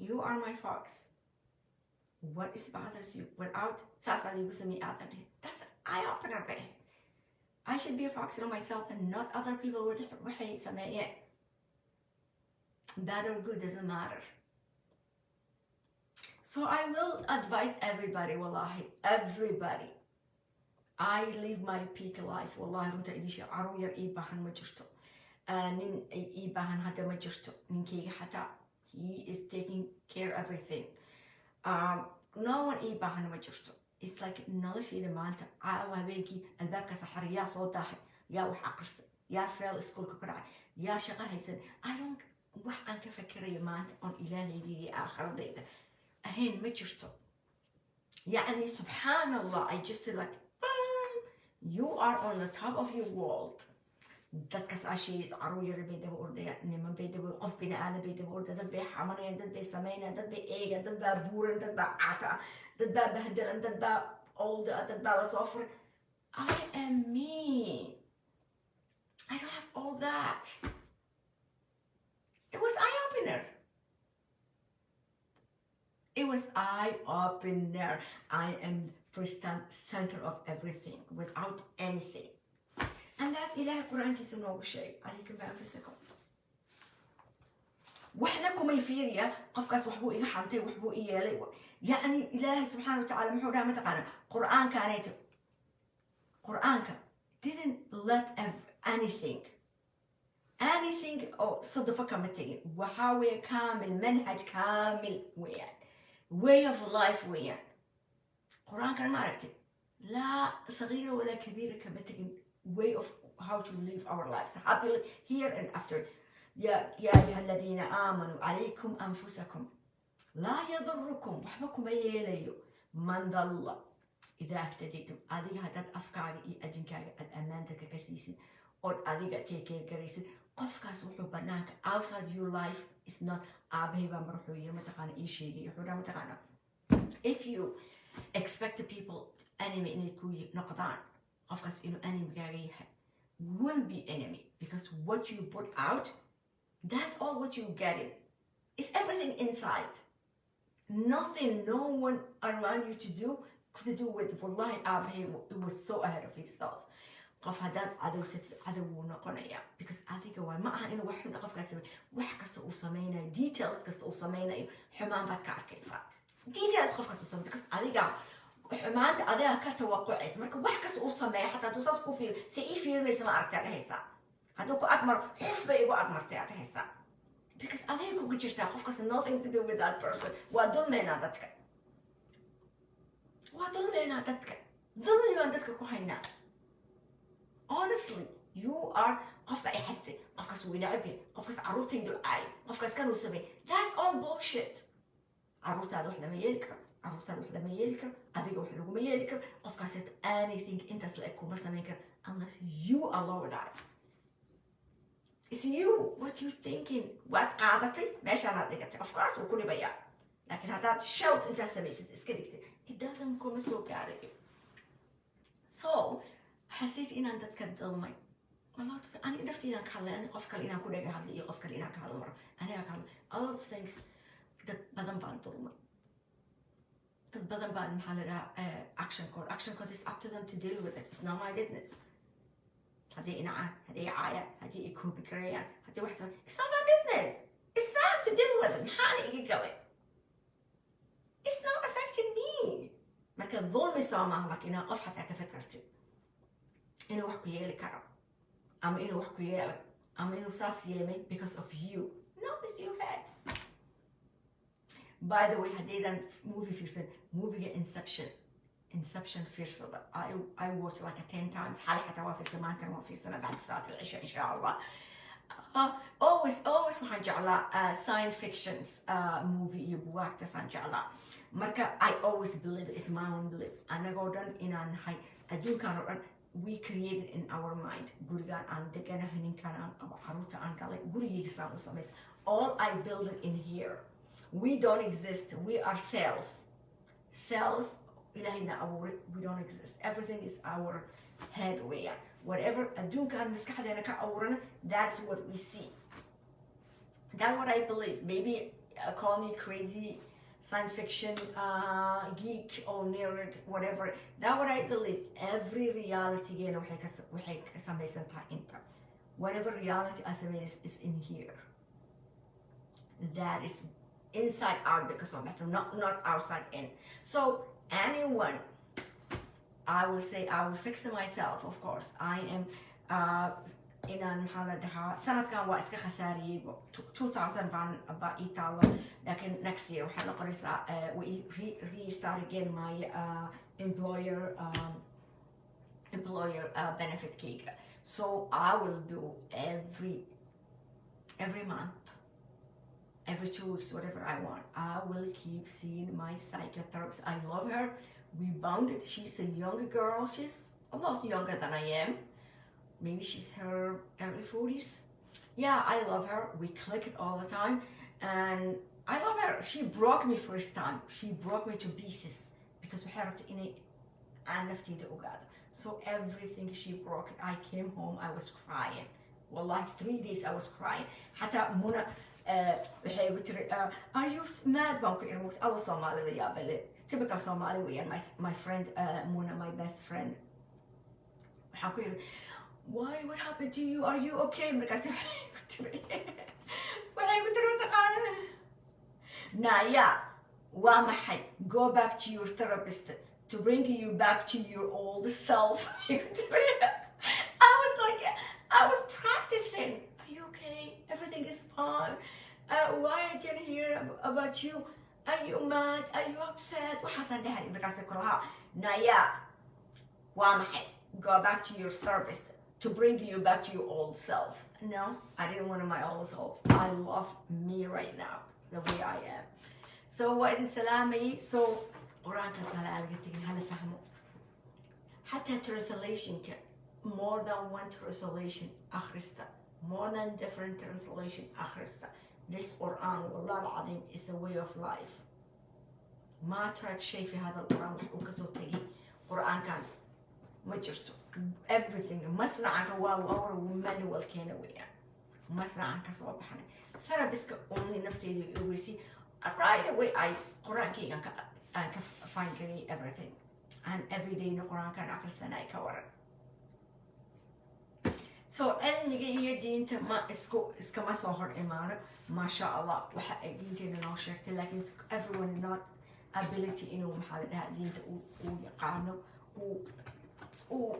You are my fox. What is bothers you? Without Sasa me out there. That's eye-opener, baby. I should be a fox on myself and not other people would bad or good doesn't matter. So I will advise everybody, wallahi, everybody. I live my peak life, wallahi, runta idisha aruyar ibahan majirto. Nin ibahan hada majirto. Ninkeyga hata, he is taking care of everything. No one ibahan majirto. It's like noloshayda maanta. Habeenkii albaabka saxar yaa soo daahay, yaa wax aqristay, yaa fail iskuulka ku dhacay, yaa shaqo haysan. I don't wax aan ka fakirayo maanta on ilaahayga iyo aakhiradayda. أهين ما جرتو يعني سبحان الله I just like you are on the top of your world dadkaas ashiis caruur yar bay daba ordayaan, niman bay daba, qof bini aadan bay daba ordayaan, dad bay xamanayaan, dad bay samaynayaan, dad bay eegaan, dad baa buuran, dad baa cata, dad baa bahdalan, dad baa old, dad baa lasoo furay. I am me. I don't have all that. It was eye-opener. It was eye-opener. I am first time center of everything without anything. And that's إله القرآن كيسو نوغ شيء عليكم بأنفسكم. وإحنا كميفيريا قفكاس وحبو إيغا حامتي وحبو إيالي يعني إله سبحانه وتعالى محودا متقانا قرآن كانت قرآن didn't let anything أو صدفة كمتين وحاوي كامل منهج كامل ويان way of life ويان قرآن كان ما عرفتي لا صغيرة ولا كبيرة كمتين way of how to live our lives happily here and after يا أيها الذين آمنوا عليكم أنفسكم لا يضركم وحبكم يليو من ضل إذا اهتديتم أذيك هدات أفكاري أدينك أمانتك كسيسي أو أذيك تيكي كريسي قفكاس وحو بناك outside your life is not أبهيبا مرحو يرمتقانا إيشي يحورا متقانا if you expect the people enemy إن يكون نقضان قفكاس إنو enemy كاري will be enemy because what you put out that's all what you're getting it's everything inside nothing no one around you to do with wallahi Abhi it was so ahead of himself قف هداد عدو ست عدو نقنيا because أذيك وين ما أنا وحنا قف كسب وح كست أوسمينا details كست أوسمينا حمام بتكعر كيسا details قف كست أوسمينا because أذيك حمانت أذيك كتوقع اسمه مركب وح كست أوسمينا حتى توصل كوفير سئي فير ليس ما أرتاح هيسا هدوك أكمر حف بيجو أكمر تاع هيسا because أذيك وجرت قف كست nothing to do with that person وأدل منا دتك وأدل منا دتك ضل منا دتك كوهينا honestly you are قفك أي حستي قفك سوي لعبي قفك عروتي يدعي قفك كانوا سبي that's all bullshit عروت هذا وحدة ميلك عروت هذا وحدة ميلك أديك وحدة ميلك قفك سيت anything أنت سلكوا مثلا ميلك unless you allow that it's you what you thinking what قاعدتي ماشي أنا دقتي of course وكل بيا لكن هذا shout أنت سبيست إسكريكتي it doesn't come so carry so حسيت إن أنت تكذبني والله أنا نفتي إنك هلا أنا قفك إنك كل جهة هذه قفك إنك هلا مرة أنا هلا a lot of things بدن بعد ظلمي بدن بعد محل action code is up to them to deal with it it's not my business هذه إنعام هذه عاية هذه يكوبي كريان هذه وحسن it's not my business it's not to deal with it محاني إيجي قوي it's not affecting me ما كان ظلمي سامع لك إنها قف حتى كفكرتي إنه وحكي يالي كرم أما إنه وحكي يالي أما إنه ساس يامي because of you no it's your head by the way هديدا movie Inception first I watched like 10 times حالي حتى وافي سمان كان في سنة بعد صلاة العشاء إن شاء الله always وحنجعلها science fictions movie يبواك تسنجعلها مركا I always believe it's my own belief أنا قودن إن أنا هاي أدون كانوا we created in our mind gurigan and degana hanin kana haruta and like guri samu samis all I build it in here we don't exist we are cells ilahina our we don't exist everything is our head way whatever adun kan maskaxdeena ka awrana that's what we see that's what I believe maybe call me crazy science fiction, geek or nerd, whatever. That's what I believe. Every reality, you know, whatever reality I say is in here. That is inside out because of that, not outside in. So anyone, I will say I will fix it myself. Of course, I am. إن المحل ده سنة كان واسك خساري 2000 بان إيطاليا لكن next year وحنا قريسة we restart again my employer benefit cake so I will do every month every 2 weeks whatever I want I will keep seeing my psychotherapist I love her we bonded she's a younger girl she's a lot younger than I am maybe she's her early 40s. Yeah, I love her. We click all the time, and I love her. She broke me first time. She broke me to pieces because we had in aan nafteyda ogaado. So everything she broke, I came home, I was crying. Wallahi, 3 days I was crying. حتى منى waxay igu tiri are you mad baan ku iri mugta alla Soomaalida yaa bale typical Somali weeyaan. My friend Muna, my best friend, waxaan ku iri why, what happened to you, are you okay? Markaas waxay igu tiri mataqaana Naya, waa maxay, go back to your therapist to bring you back to your old self. I was like, I was practicing. Are you okay? Everything is fine. Why I didn't hear about you? Are you mad? Are you upset? وحسن دهري مركز كلها Naya, waa maxay, go back to your therapist to bring you back to your old self. No, I didn't want my old self. I love me right now, the way I am. So وإذن سلامي. So قرآنك سهل على قلتك هذا فهمه. حتى translation more than one translation أخرسته, more than different translation أخرسته. This Quran والله العظيم is a way of life. ما ترك شيء في هذا القرآن وكسو تجي قرآن كان مجرته everything. مصنع واو ومانوال كان وياه مصنع كسو بحنا ترى بس only نفتي يورسي right away. I Quran كي أنا find everything, and every day in Quran كان أقل سنة كورا. So أنا دينت ما إسكو ما صهر إمارة ما شاء الله وحق دينتي أنا شركت لكن everyone not ability إنه محل ده دينت ويقارنوا و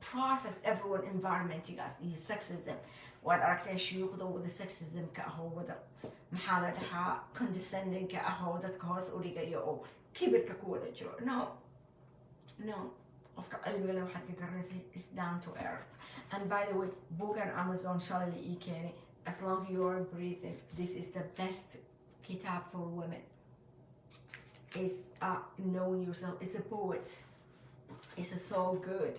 process everyone environment يقاس sexism وأركتين شيوخ ذو the sexism كأهو وذا محل ده condescending كأهو ذات كهوس أوريجا يو كبر كقوة جو. no qofka cilmiga leh waxaad ka garanaysa is down to earth. And by the way, book on Amazon shalay ii keenay as long as you are breathing. This is the best kitab for women. Is knowing yourself. It's a poet. It's so good.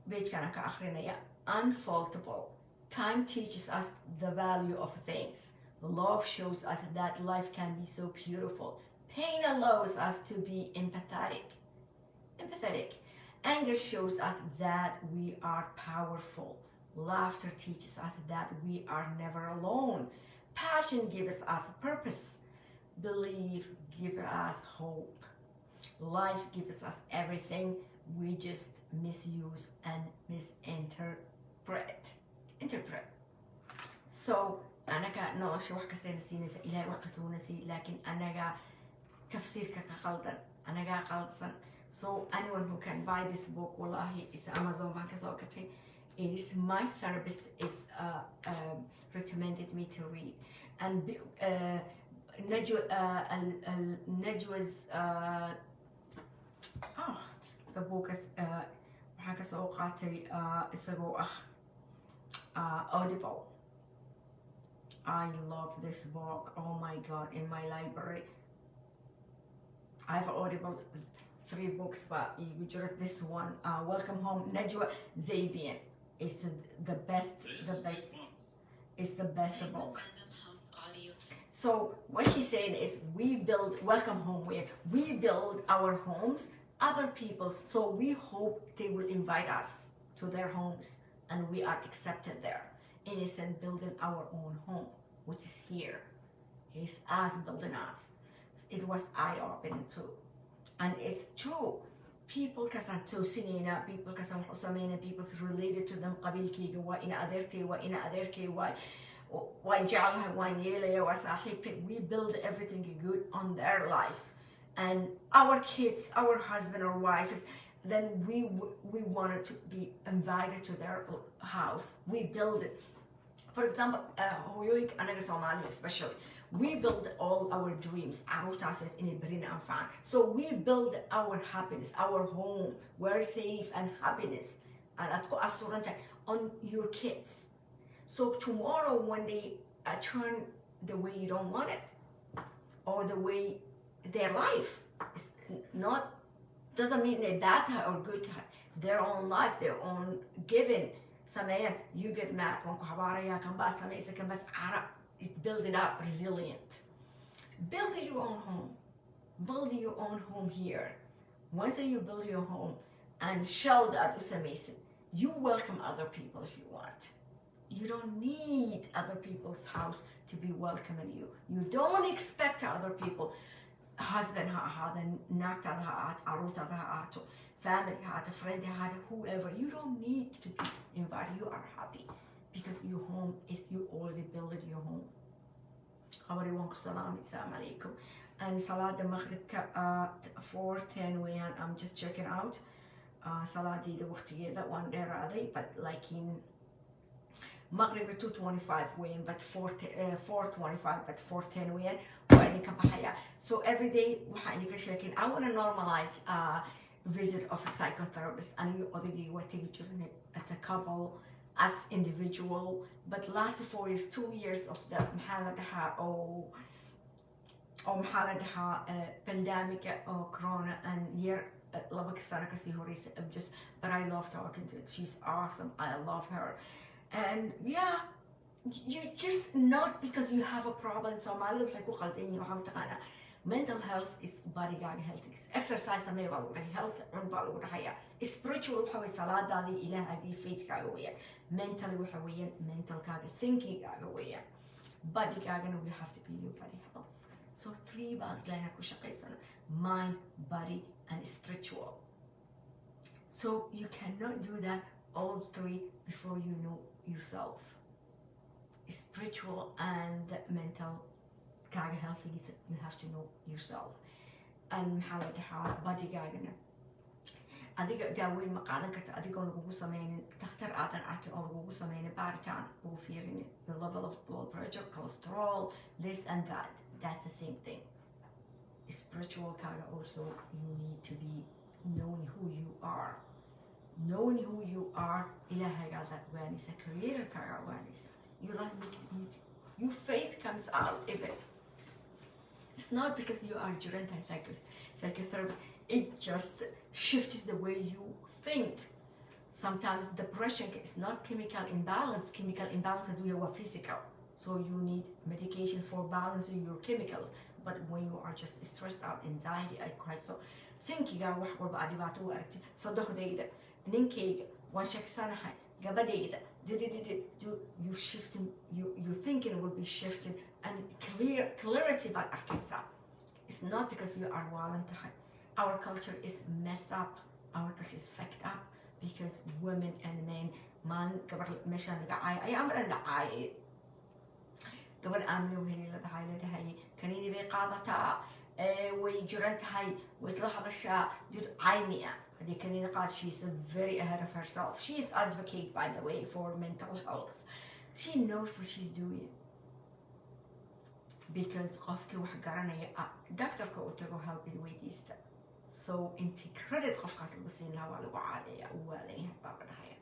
Page kana ka akhrinaya. Unfaultable. Time teaches us the value of things. Love shows us that life can be so beautiful. Pain allows us to be empathetic. Anger shows us that we are powerful. Laughter teaches us that we are never alone. Passion gives us purpose. Belief gives us hope. Life gives us everything. We just misuse and misinterpret. So أنا كنولش واحد كسر نسيني إلهي واحد كسر نسي لكن أنا جا تفسيرك كغلطا أنا جا غلطا. So anyone who can buy this book والله is Amazon bank زوجتي. It is my therapist is recommended me to read. And Najwa's the book is waxaan kasoo qaatay isagoo Audible. I love this book. Oh my god, in my library I have Audible 3 books, but this one Welcome Home. Najwa Zabian is the best is the best book. So what she's saying is we build Welcome Home where we build our homes, other people's, so we hope they will invite us to their homes and we are accepted there. Innocent building our own home, which is here. It's us building us. It was eye-opening too. And it's true. People كسان توسينينا, people كسان حسامينا, people related to them قبيلكي وإن أدرتي وإن أدركي وجعلها وانيلة وصاحبتي. We build everything good on their lives. And our kids, our husband or wives, then we wanted to be invited to their house. We build it. For example, هويوك أنا كصومالي especially. We build all our dreams. So we build our happiness, our home. We're safe and happiness. On your kids. So tomorrow when they turn the way you don't want it, or the way their life is not doesn't mean they're bad or good, their own life, their own given. سمية you get mad وانكو حباريا كان بس سمية كان بس عرق. It's building up resilient. Build your own home. Build your own home here. Once you build your home and shell that usamation, you welcome other people if you want. You don't need other people's house to be welcoming you. You don't expect other people husband هذا ناكت هذا عروت هذا family هذا friend هذا whoever. You don't need to be invited. You are happy because your home is, you already built your home. خبري السلام السلام عليكم. And صلاة المغرب 4:10 ويان I'm just checking out. صلاة دي وقتي that one there راضي but like in مغرب 2:25 وين but 4:25 but 4:10 وين وأنا كبحية. So every day وحاني كشاكين I want to normalize visit of a psychotherapist and you already were taking as a couple, as individual, but last 4 years, 2 years of the محالدها أو محالدها pandemic or corona and year لبك سنة كسيهوريس just but I love talking to her. She's awesome. I love her. And yeah, you just not because you have a problem. So ما لهم حيكون قلديني وحمد أنا. Mental health is body guard health. Exercise ما يبغى health عن بالو رحية. Spiritual وحوي صلاة دالي إله أجي faith كاغوية. Mentally وحويا mental كاغي thinking كاغوية. Body كاغنا we have to be your body health. So 3 بقى لنا كوشقيسنا mind, body, and spiritual. So you cannot do that all 3 before you know yourself. Spiritual and mental كاغا healthy you have to know yourself. And محاولة body كاغنا أديك داوين مقالن كت أديك أولو سمين تختار آدن أركي أولو سمين بارتان وفيرين your level of blood pressure, cholesterol, this and that. That's the same thing. Spiritual kaga also you need to be knowing who you are. Knowing who you are ilaha gada wanisa career kaga wanisa. You life make it easy. Your faith comes out even. It's not because you are Jurenta psychotherapist. It just shifts the way you think. Sometimes depression is not chemical imbalance. Chemical imbalance do you physical. So you need medication for balancing your chemicals. But when you are just stressed out, anxiety, I cried. So thinking I wax walba dhibaato u aragtid saddexdayda ninkayga waan sheegsanahay gabadhayda you shifting you thinking will be shifting and clarity baad arkaysaa. It's not because you are violent. Our culture is messed up. Our culture is fucked up because women and men man gabar meeshaan laga caay ay amran la caay gabar aamino weheli la dhahay kaniini bay qaadataa way jiran tahay way isla hadashaa dad caymiya hadii kaniini qaad. She's very ahead of herself. She is advocate by the way for mental health. She knows what she's doing because qofkii wax garanaya doctorka uu tago help weydiista. So inti credit qofkaas lagu siin lahaa waa lagu caadaya waa leeyahay baa dhahaya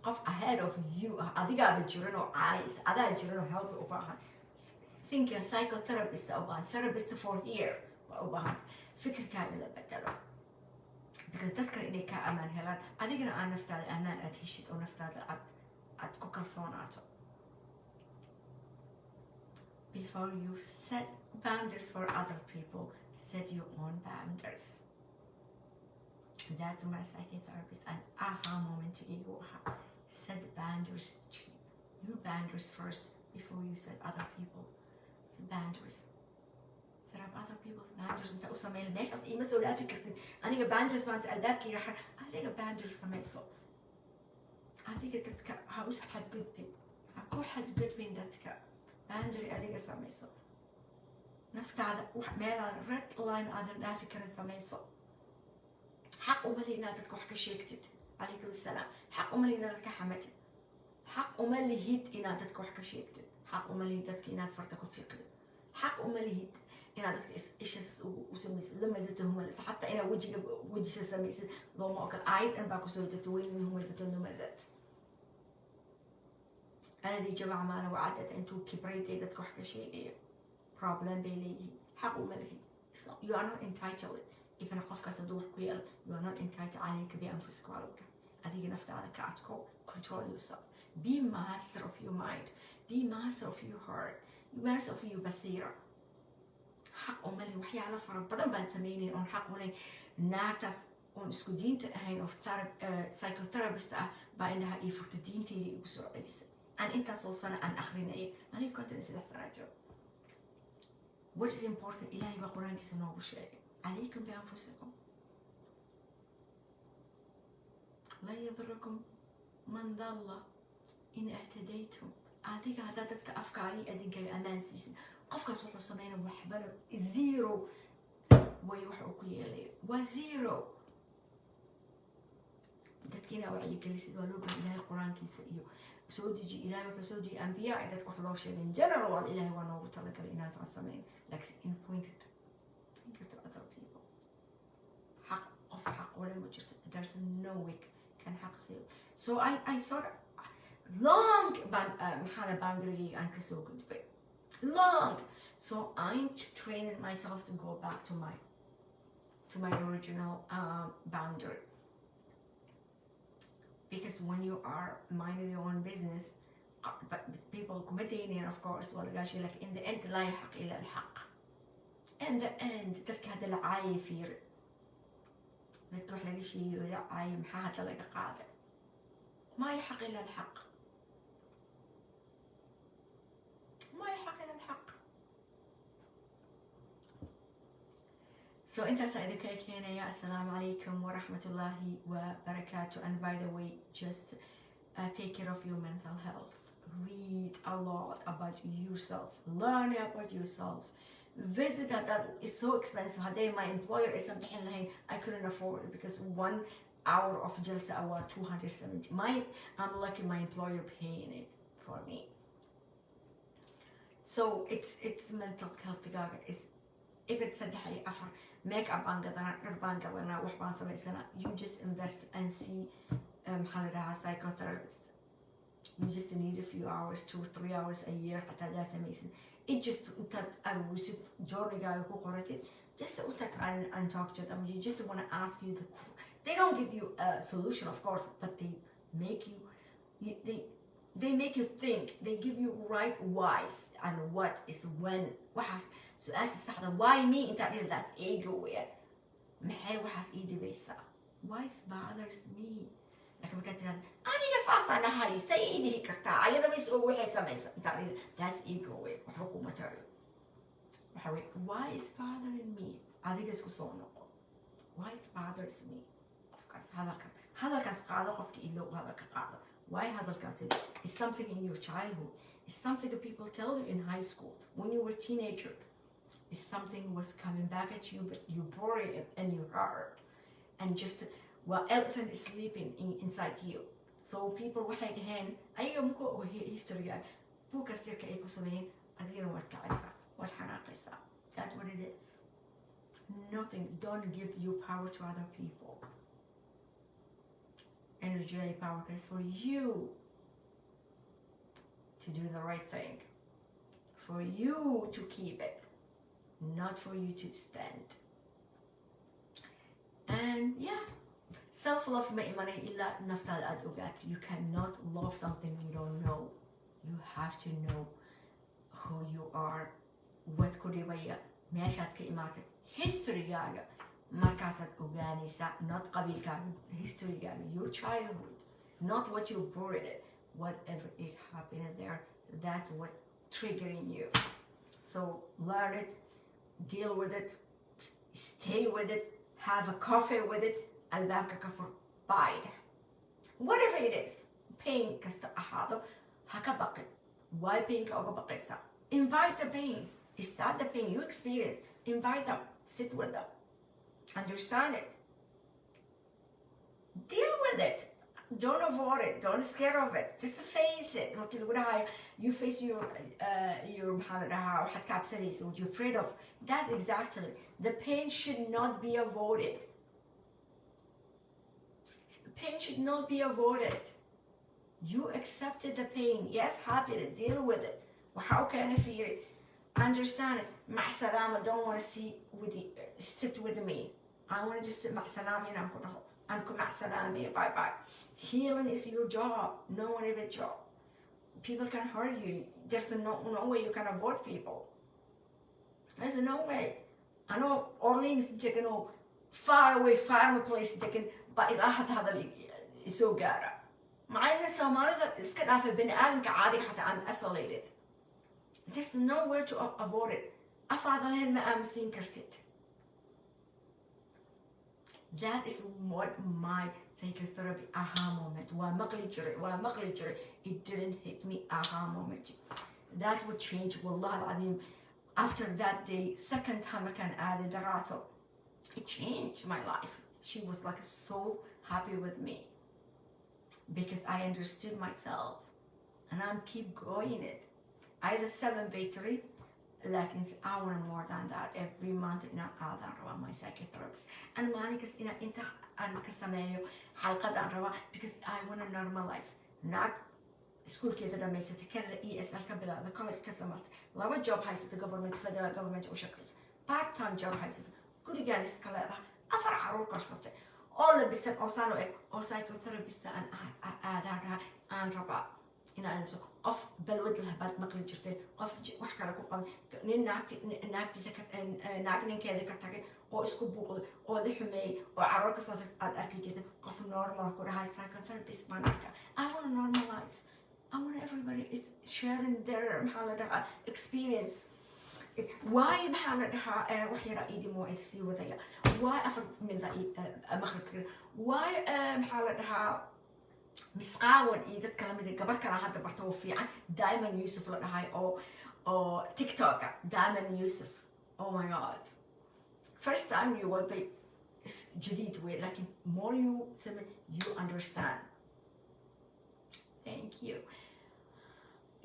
qof ahead of you adigaaba jiran oo caayis adaa jiran oo help u baahan. Think a psychotherapist or a therapist for here waa u baahan fikirkaaga la bedelo because dadka inay ka amaan helaan adigana aan naftaada amaan aad heshid oo naftaada aad ku kalsoonaato. Before you set boundaries for other people, set your own boundaries. That's my psychotherapist and aha moment to ego. Set boundaries. Your boundaries first before you set other people. Set boundaries. Set up other people's boundaries. انت أصلا ليش أصلا إيه مسؤول فكرة أنا boundaries ما أسألك يا حر أنا boundaries سمي صو. أنا كتك هاوس حد good بين أكو حد good بين دتك boundary أنا سمي صو. نفت هذا وحمل red line هذا لا فكرة سمي صو. حق أملي نادتك وحكي شيكتد عليكم السلام. حق أملي نادتك حمد. حق أملي هيد إنادتك وحكي شيكتد. حق أملي نادتك إناد فرتك وفيقد. حق أملي هيد إنادتك إيش وسميس لما زتهم لسه حتى أنا وجهي سميس لو ما أكل عيد أنا باكو سويت توين من هم زتون ما زت. أنا دي جماعة ما أنا وعدت أنتو كبريت إيدتك وحكي شيء problem بيلي حق أملي. You are not entitled. even qofkaas hadduu wax ku yeelo, you are not entitled عليك بأنفسك وعلوك. adiga naftaada ka adko, control yourself, be master of your mind, be master of your heart, be master of your basira. xaq oo mali waxyaalo fara badan baan sameynayn oon xaq u leyn. naagtaas oon isku diinta ahayn oo psychotherapist ah baa indhaha ii furta diinteeda igu soo celisa. aan intaasoo sano aan akrinaya, aniga 53 sano jiro. what is important, ilaahay baa qur-aankiisa noogu sheegay, calaykum bianfusikum lan yadurakum man dalla in ahtadaytum. adiga haddaad dadka afkaagii adinkaga ammaan siisid, qofkaas wuxuu sameynaya waxbana zero way wax uu ku yeelayo, waa zero. dadkiina wacyigelisid waa loo baahan. ilaahay qur-aankiisa iyo soo deji, ilaahay wuxuu soo dejiyay ambiya ay dadka wax loo sheegay in general waa ilaahay waa noogu talagalay inaan saan sameyn, laakiin in pointed to other people. xaq qof xaq wala ma jirto, there's no way can xaq siiyo. so I thought long maxaa boundary aan kasoo gudbay long. so I'm training myself to go back to my original boundary. because when you are minding your own business, but people committing, of course, like in the end لا يحق إلا الحق. in the end dadka hada la caayi fiir, dadka wax laga sheegayo la caayi maxaa hada laga qaaday, ما يحق إلا الحق، ما يحق إلا الحق. so انت سعيدك هنا يا السلام عليكم ورحمة الله وبركاته. and by the way, just take care of your mental health, read a lot about yourself, learn about yourself, visit that is so expensive. Today my employer is saying I couldn't afford it because 1 hour of jalsa was 270. I'm lucky my employer paying it for me. so it's mental health is if it's a makeup baan gadanaa, dhar baan gadanaa, wax baan samaysanaa, you just invest and see maxaa la dhahaa psychotherapist. you just need a few hours, 2-3 hours a year xataa daa samaysan. it just intaad arwisid journigaaga ku qoratid, just u tag and talk to them. you just want to ask you they don't give you a solution of course, but they make you they make you think, they give you right whys and what is when. waxaas su-aasha saxda, why me intaad dhil, that's ego weya. maxay waxaas ii dhibaysaa, why bothers me. laakiin markaad tirahda aniga saasaan ahay, say ii dhihi kartaa, ayadaba is og waxay samaysa, intaad dhil, that's ego weya, waxba kuma tarayo. waxa wey, why is bothering me. adiga isku soo noqo, why bothers me. qofkaas hadalkaas qaado, qofka ilow hadalka qaado. why hadalkaas is something in your childhood, is something that people tell you in high school, when you were a teenager. is something was coming back at you, but you bore it in your heart, and just elephant is sleeping inside you. so people waxay dhaheen ayaga muku og history buukaas yarka ay ku sameeyeen, adigana waad kacaysaa, waad xanaaqaysaa. that's what it is. nothing, don't give your power to other people. energy power is for you to do the right thing, for you to keep it, not for you to spend. and yeah, self-love ma imanay illa naftaada aad ogaat. you cannot love something you don't know. you have to know who you are, what ku dhibaya, meeshaad ka imaatay, historygaaga markaasaad ogaanaysaa, not qabiilkaaga, historygaaga, your childhood, not what you buried it, whatever it happened there, that's what triggering you. so learn it, deal with it, stay with it, have a coffee with it, albaabka ka fur, bide. whatever it is, pain kasta ahaado, ha ka baqin. why painka oga baqaysa? invite the pain, start the pain you experience, invite them, sit with them, understand it, deal with it. don't avoid it, don't scare of it, just face it. you face your maxaa la dhahaa waxaad ka cabsanaysa, what you're afraid of. that's exactly, the pain should not be avoided. pain should not be avoided. you accepted the pain, yes, happy to deal with it. how can I feel it, understand it, مع سلامة, don't want to sit with me, I want to just sit مع سلامي أنكم مع سلامي, bye bye. Healing is your job, no one else's job. People can hurt you. There's no way you can avoid people. There's no way. I know Orleans, you know, far away, far away place, but إذا أحد هذا اللي يسوق قارة. مع إن الصومالي إسكت في بني آدم كعادي حتى I'm isolated. There's nowhere to avoid it. أفعل لهن ما أمسين كرتت. That is what my psychotherapy aha moment. ومقلي جري. It didn't hit me aha moment. That would change. والله العظيم. After that day, second time I can add دراسة. It changed my life. She was like so happy with me because I understood myself, and I'm keep growing it. I had a 7 battery. Like I want more than that every month in other around my psychotherapist and manikas in inta an kasamayo halqad an because I want to normalize not school kida dhamaysatay kana ESL ka bilaawday college ka samaystay laba job haysatay government federal government u shaqeys part time job haysatay gurigaan iska leedahay afar caruur korsatay oo la bisan oo saan u eg oo psychotherapist aan rabaa inaan so qof balwad leh baad maqli jirtay qof wax kale ku qaban nin naagtiisa naag ninkeeda ka tagay oo isku buuqday oo la xumeeyay oo caruur ka soo aad arki jirtay qof normal ku dhahay psychotherapist baan arkaa. I want to normalize. I want everybody is sharing their experience. Why wax yara iidi moo'id sii wadaya. Why afar min maqribka. Why مسقاون إيدت كلامي ذي قبل كلا هذا برتو في عن دائما يوسف لنا هاي أو تيك توك دائما يوسف. Oh my God. First time you will be جديد with like more you understand. Thank you.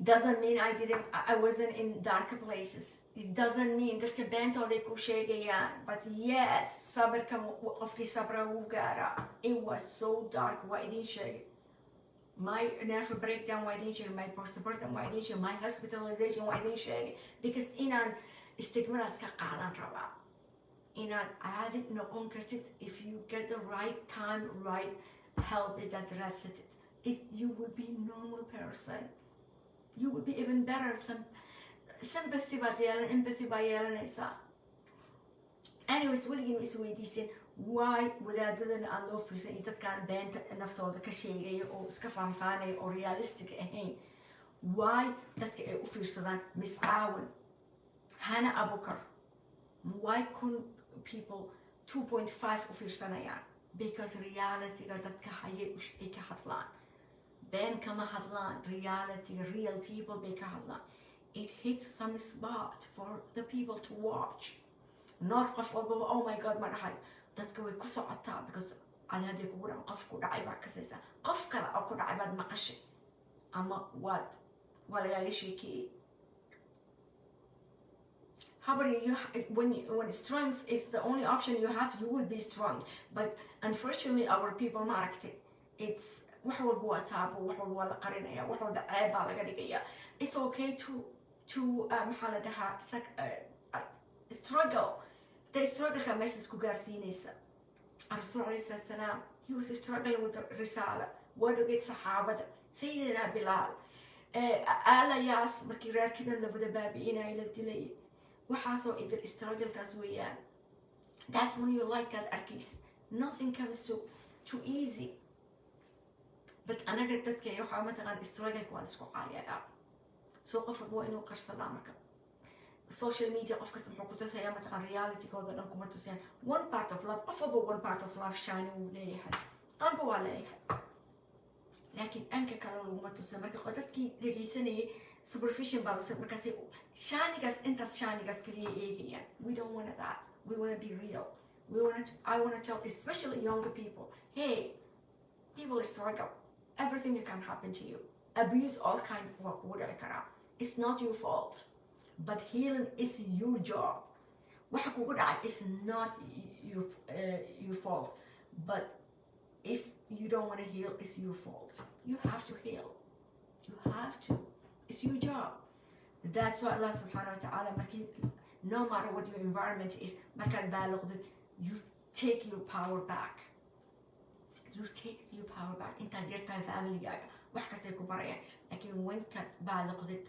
Doesn't mean I wasn't in darker places. It doesn't mean that كبنت ولا يكون شيء جيان. But yes, صبر كم وقفي صبر وقارا. It was so dark. وإيدين شيء. My nerve breakdown, why didn't you? My postpartum, why didn't you? My hospitalization, why didn't you? Because inan stigma ka qadan raba. Inan aadid no concrete if you get the right time, right help it that that's it. You will be a normal person. You will be even better. Some sympathy by the empathy by the anyways, we'll give me sweetie. Why wadaadadana aan loo fiirsan iyo dadkaan beenta naftooda ka sheegaya oo iska faanfaanaya oo realistic ahayn. Why dadka ay u fiirsadaan misqaawan Hana Abukar. Why couldn't people 2.5 u fiirsanayaan? Because reality ga dadka hayay ay ka hadlaan. Been kama hadlaan. Reality, real people bay ka hadlaan. It hits some spot for the people to watch. Not qof walba oh my God ma dhahay. dadka way ku socotaa because aan hadii kugu dhaco qof ku dhacay baa kasaysa qof kale oo ku dhacay baad maqashay ama walaga sheekay. However, when strength is the only option you have, you will be strong. But unfortunately, our people market it's wax walba waa taabo wax walba waa la qarinaya wax walba ceeb baa laga dhigaya. It's okay to maxaa la dhahaa struggle. The struggle ka meeshaas ku gaarsiinaysa. Rasuul alayhi salaam he was struggling with the risala. Wadogid saxaabada Sayyidina Bilal aalayaas markii reerkiina la wada baabi'inay la dilay waxaasoo idil struggle kaas weeyaan. That's when you like that arkiis. Nothing comes too easy. But anaga dadka waxa ma taqaan struggle waa isku caayaya. So qof waa inuu qarsadaa marka social media of course muxuu ku tusaya ma taqaan reality kooda dhan kuma tusayaan. One part of love qofba one part of love shine uu leeyahay amba waa leeyahay laakiin anka kale laguma tusay marka dadkii dhegeysanayay superficial balance markaas shaanigaas intaas shaanigaas kaliya eegayaan. We don't want that. We want to be real. I want to tell especially younger people, hey, people struggle. Everything can happen to you. Abuse all kind of work. It's not your fault. But healing is your job. Waxa kugu dhacay is not your fault. But if you don't want to heal, it's your fault. You have to heal. You have to. It's your job. That's why Allah subhanahu wa ta'ala no matter what your environment is, markaad baalogdid, you take your power back. You take your power back. انت جرتها فاميليgaaga wax kastay ku barayaan, laakiin wenkaad baaliqdid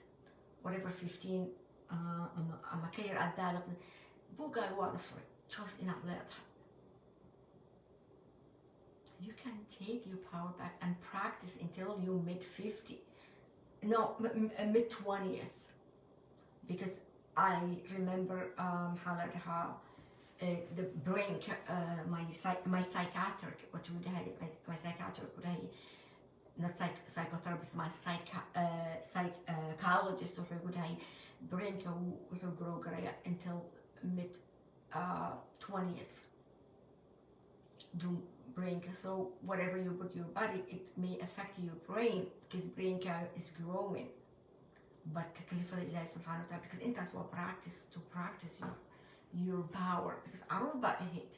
whatever 15 ama ka yar aad baaliqdid, buuggaaga waa la furay, choice inaad leedahay. You can take your power back and practice until you mid-50. No, mid-20th. Because I remember the brain, my psychiatric, my psychiatric, not psychotherapist, my psychologist, brain will grow until mid-20th. Do brain, so whatever you put your body, it may affect your brain because brain is growing. But تكلفة الله سبحانه وتعالى, because انت as well practice your power, because عروبة اهيت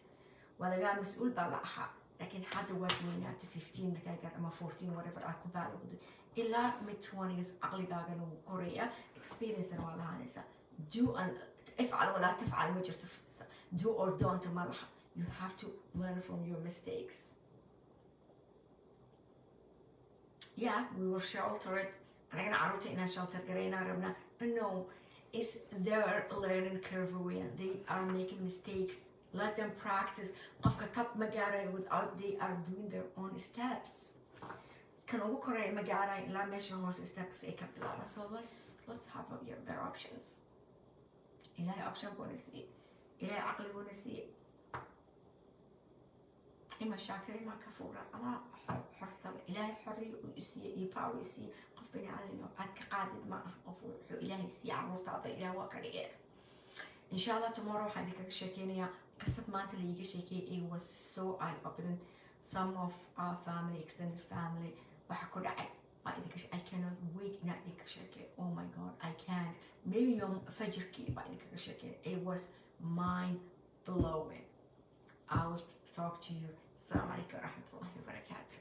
ولا قام مسؤول بلاها, لكن حتى وقتنا 15 دقيقة أما 14 whatever أكو بالغ إلا mid-20s عقلي قاعد كوريا experience ولا هنسا do and افعل ولا تفعل ما جرت do or don't ملها. You have to learn from your mistakes. Yeah, we were sheltered. أنا كنا عروتي إنها shelter قرينا ربنا. No, it's their learning curve when they are making mistakes. Let them practice. قفك طب مجاري without they are doing their own steps. كانوا بكرة مجاري لا ماشي هوس steps إيه كبلا. So let's have their options. إلهي option بونسي. إلهي عقلي بونسي. إما شاكر إما كفورة على حر طبع إلهي حري ويسي يباو يسي قف بني عادي عاد قاعد ما قف إلهي يسي عمر تعطي إلهي وكريه إن شاء الله tomorrow حديك شاكينيا قصة ما تليك شاكي it was so eye opening. Some of our family, extended family, وحكوا دعي I cannot wait إن أديك شاكي. Oh my god, I can't. Maybe يوم فجر كي بعدك شاكي. It was mind blowing. I will talk to you. السلام عليكم ورحمة الله وبركاته.